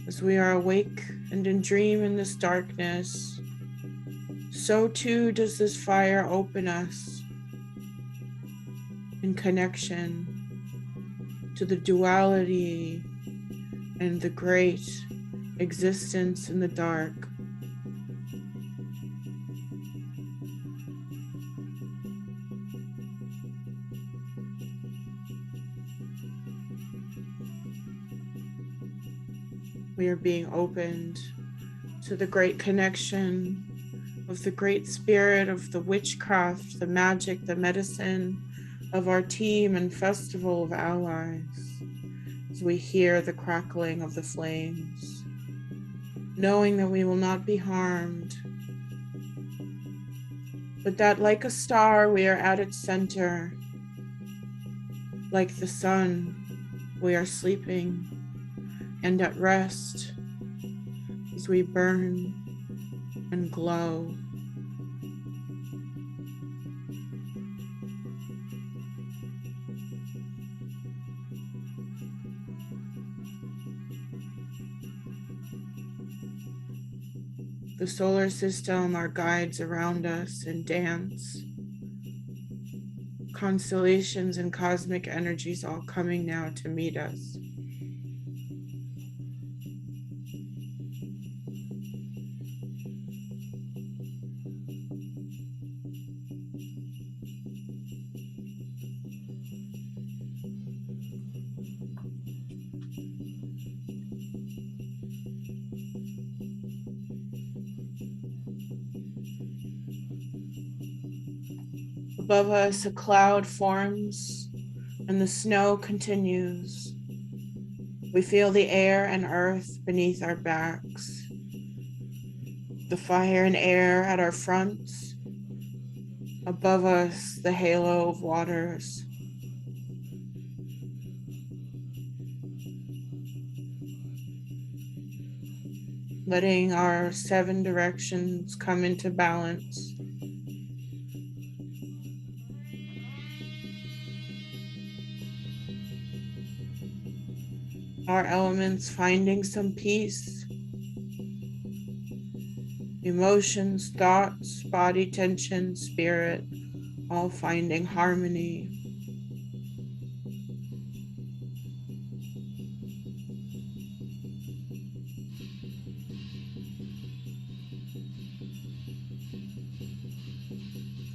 as we are awake and in dream in this darkness. So too does this fire open us in connection to the duality and the great existence in the dark. We are being opened to the great connection of the great spirit of the witchcraft, the magic, the medicine of our team and festival of allies, as we hear the crackling of the flames, knowing that we will not be harmed, but that like a star we are at its center, like the sun we are sleeping and at rest as we burn and glow. The solar system, our guides around us in dance, constellations and cosmic energies all coming now to meet us. Above us, a cloud forms and the snow continues. We feel the air and earth beneath our backs, the fire and air at our fronts. Above us, the halo of waters. Letting our 7 directions come into balance. Our elements finding some peace. Emotions, thoughts, body tension, spirit, all finding harmony.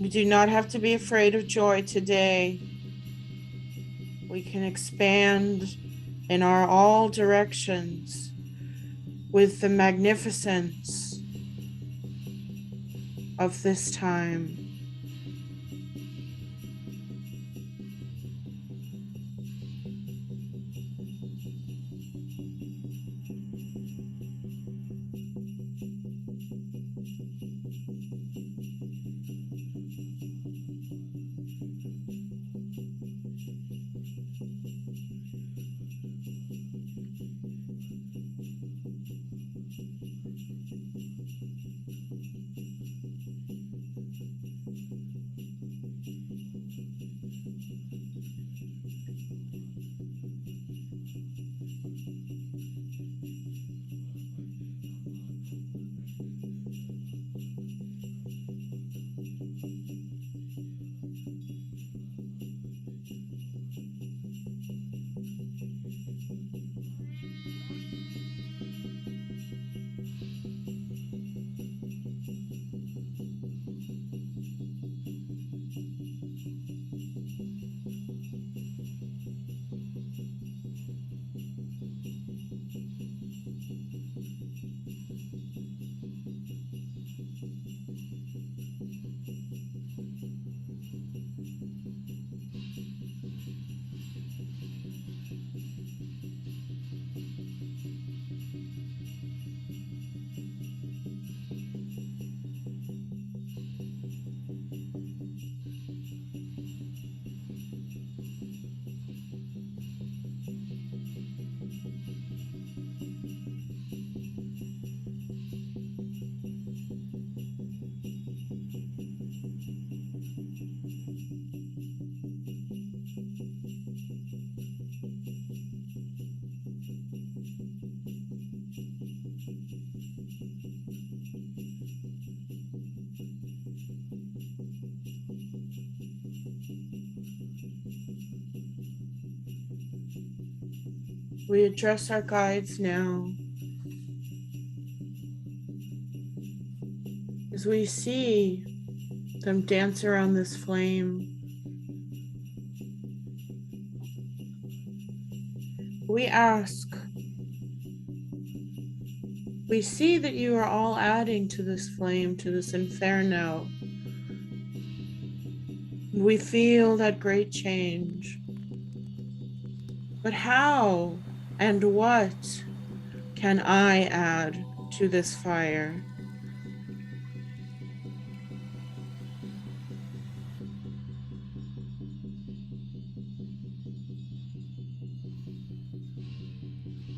We do not have to be afraid of joy today. We can expand in our all directions with the magnificence of this time. We address our guides now as we see them dance around this flame. We ask, we see that you are all adding to this flame, to this inferno. We feel that great change. But how and what can I add to this fire?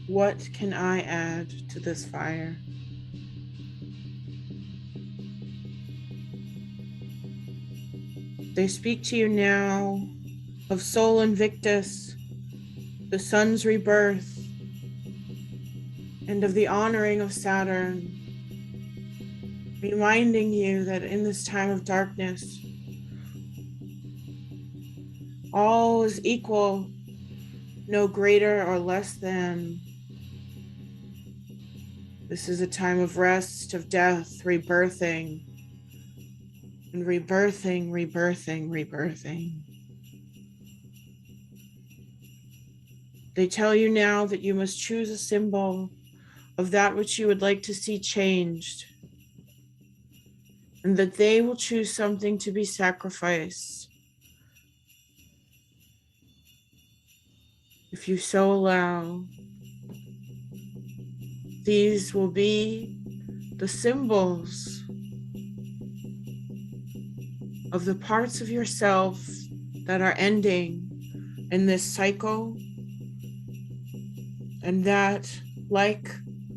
What can I add to this fire? They speak to you now of Sol Invictus, the sun's rebirth, and of the honoring of Saturn, reminding you that in this time of darkness, all is equal, no greater or less than. This is a time of rest, of death, rebirthing, and rebirthing, rebirthing, rebirthing. They tell you now that you must choose a symbol of that which you would like to see changed, and that they will choose something to be sacrificed, if you so allow. These will be the symbols of the parts of yourself that are ending in this cycle, and that, like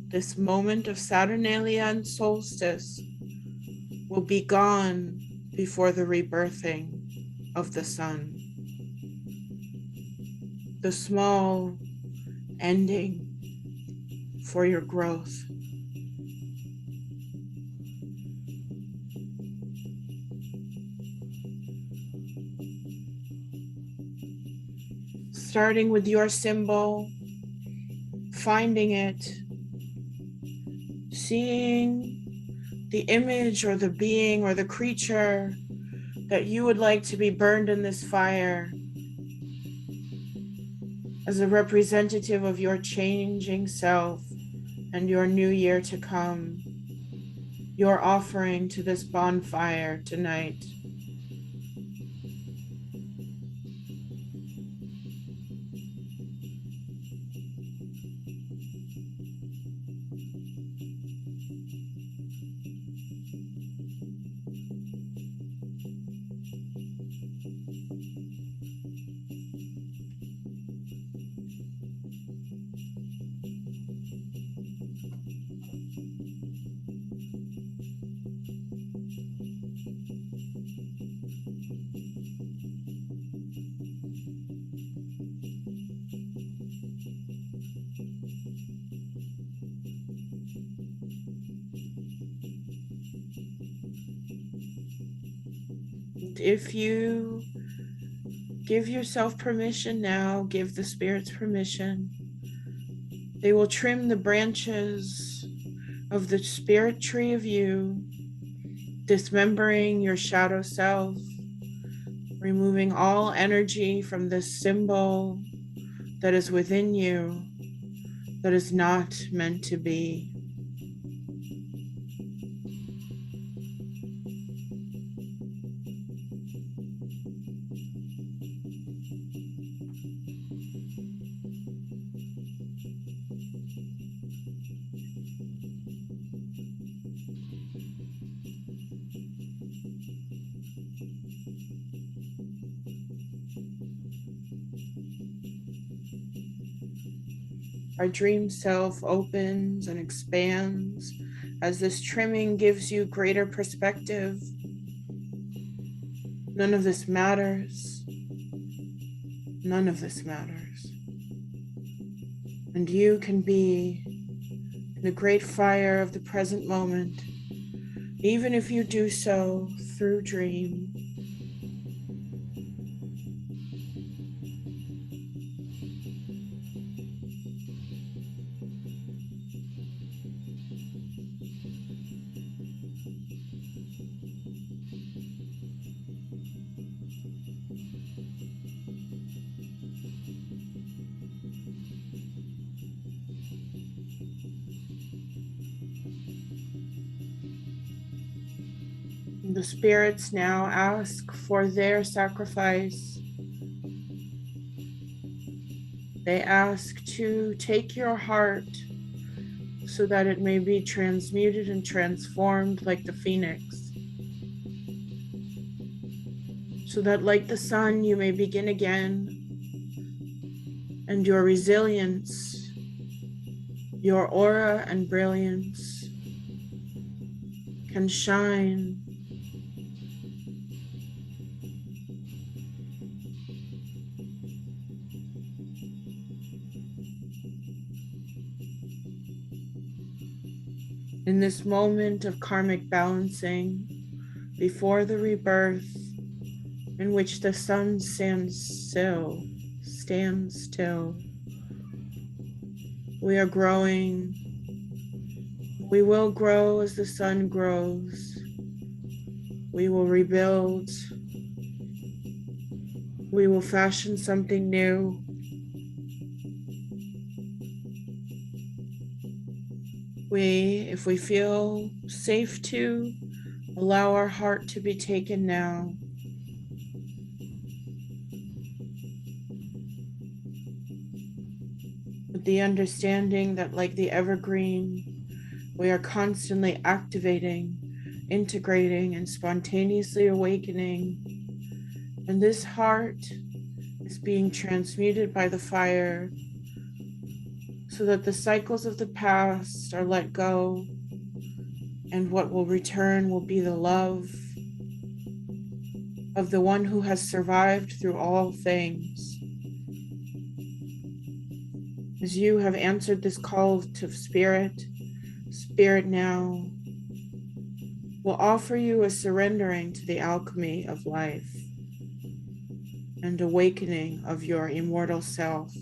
this moment of Saturnalia and Solstice, will be gone before the rebirthing of the sun. The small ending for your growth. Starting with your symbol, finding it, seeing the image or the being or the creature that you would like to be burned in this fire as a representative of your changing self and your new year to come, your offering to this bonfire tonight. If you give yourself permission now, give the spirits permission, they will trim the branches of the spirit tree of you, dismembering your shadow self, removing all energy from this symbol that is within you, that is not meant to be. Our dream self opens and expands as this trimming gives you greater perspective. None of this matters. None of this matters. And you can be in the great fire of the present moment, even if you do so through dream. The spirits now ask for their sacrifice. They ask to take your heart so that it may be transmuted and transformed like the phoenix. So that like the sun, you may begin again, and your resilience, your aura and brilliance can shine. In this moment of karmic balancing, before the rebirth, in which the sun stands still, we are growing. We will grow as the sun grows. We will rebuild. We will fashion something new. If we feel safe to, allow our heart to be taken now. With the understanding that like the evergreen, we are constantly activating, integrating, and spontaneously awakening. And this heart is being transmuted by the fire so that the cycles of the past are let go, and what will return will be the love of the one who has survived through all things. As you have answered this call to Spirit now will offer you a surrendering to the alchemy of life and awakening of your immortal self.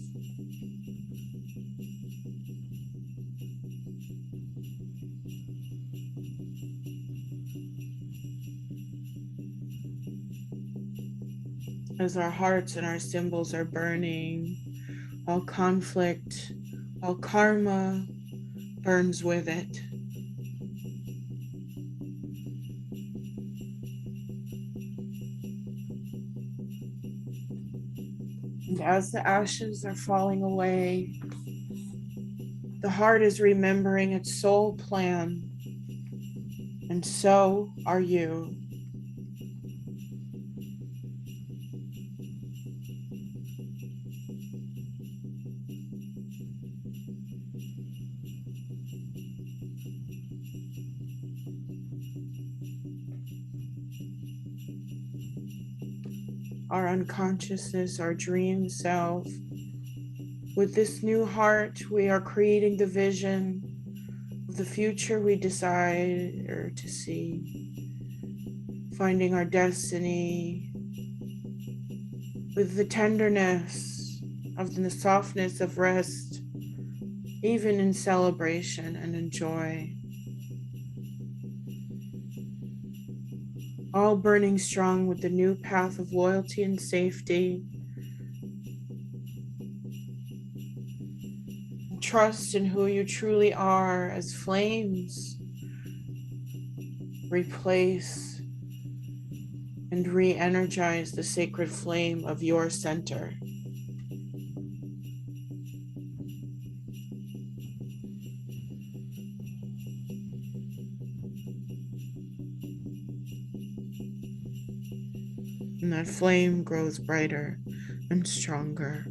As our hearts and our symbols are burning, all conflict, all karma burns with it. And as the ashes are falling away, the heart is remembering its soul plan, and so are you. Our unconsciousness, our dream self. With this new heart, we are creating the vision of the future we desire to see, finding our destiny with the tenderness of the softness of rest, even in celebration and in joy. All burning strong with the new path of loyalty and safety. Trust in who you truly are as flames replace and re-energize the sacred flame of your center. And that flame grows brighter and stronger.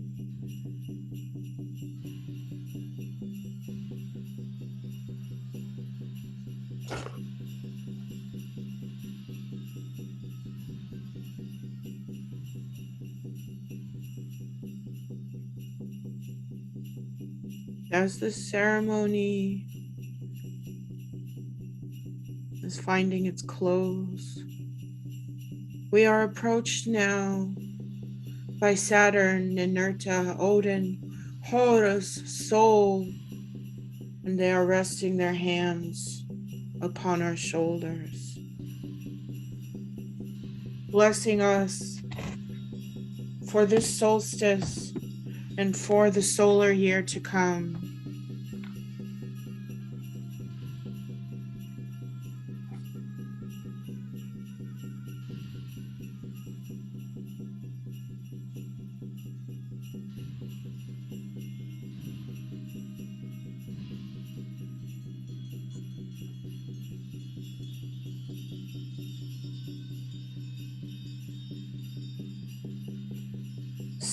As this ceremony is finding its close, we are approached now by Saturn, Ninurta, Odin, Horus, Sol, and they are resting their hands upon our shoulders, blessing us for this solstice and for the solar year to come.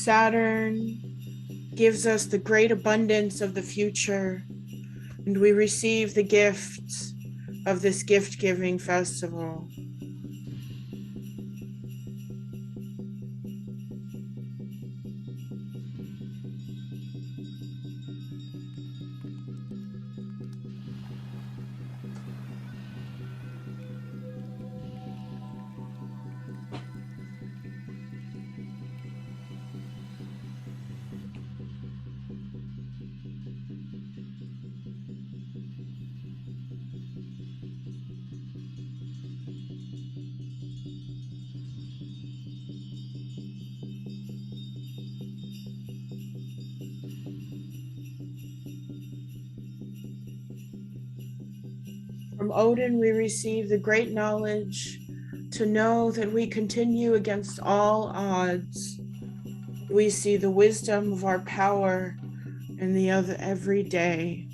Saturn gives us the great abundance of the future, and we receive the gifts of this gift-giving festival. From Odin, we receive the great knowledge to know that we continue against all odds. We see the wisdom of our power in the other every day,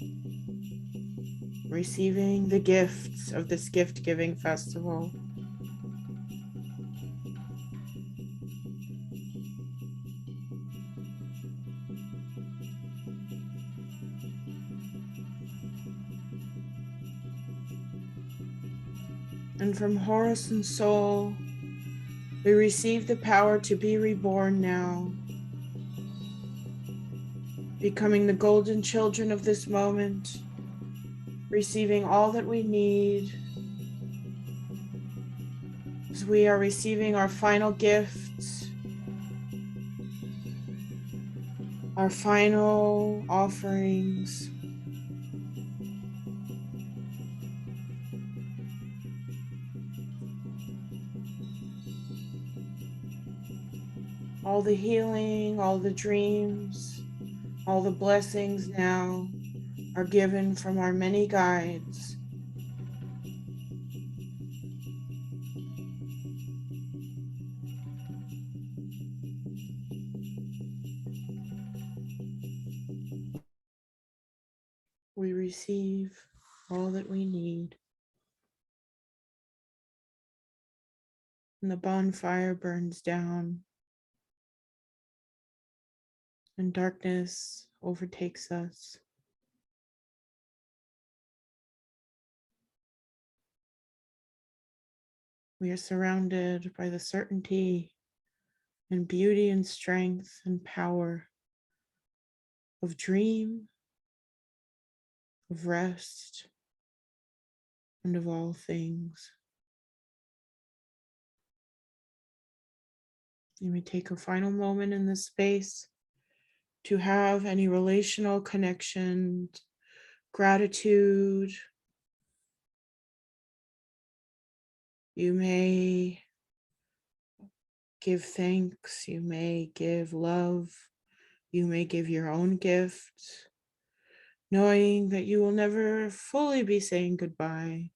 receiving the gifts of this gift-giving festival. And from Horus and Soul, we receive the power to be reborn now, becoming the golden children of this moment, receiving all that we need as we are receiving our final gifts, our final offerings. All the healing, all the dreams, all the blessings now are given from our many guides. We receive all that we need. And the bonfire burns down, and darkness overtakes us. We are surrounded by the certainty and beauty and strength and power of dream, of rest, and of all things. You may take a final moment in this space to have any relational connection, gratitude. You may give thanks, you may give love, you may give your own gift, knowing that you will never fully be saying goodbye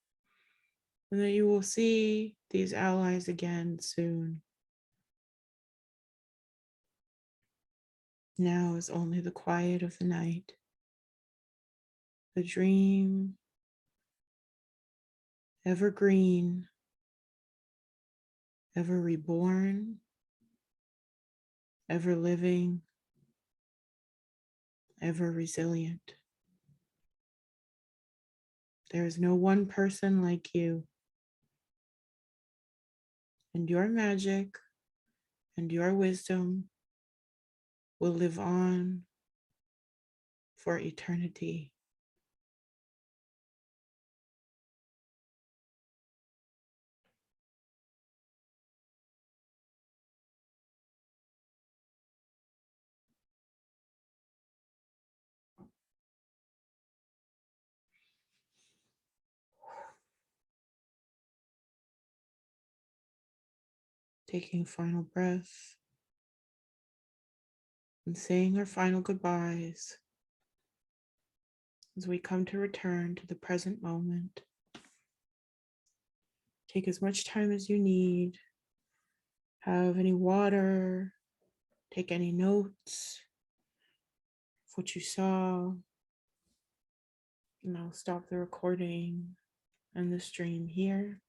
and that you will see these allies again soon. Now is only the quiet of the night, the dream, evergreen, ever reborn, ever living, ever resilient. There is no one person like you, and your magic and your wisdom will live on for eternity. Taking final breath and saying our final goodbyes as we come to return to the present moment. Take as much time as you need. Have any water, take any notes of what you saw, and I'll stop the recording and the stream here.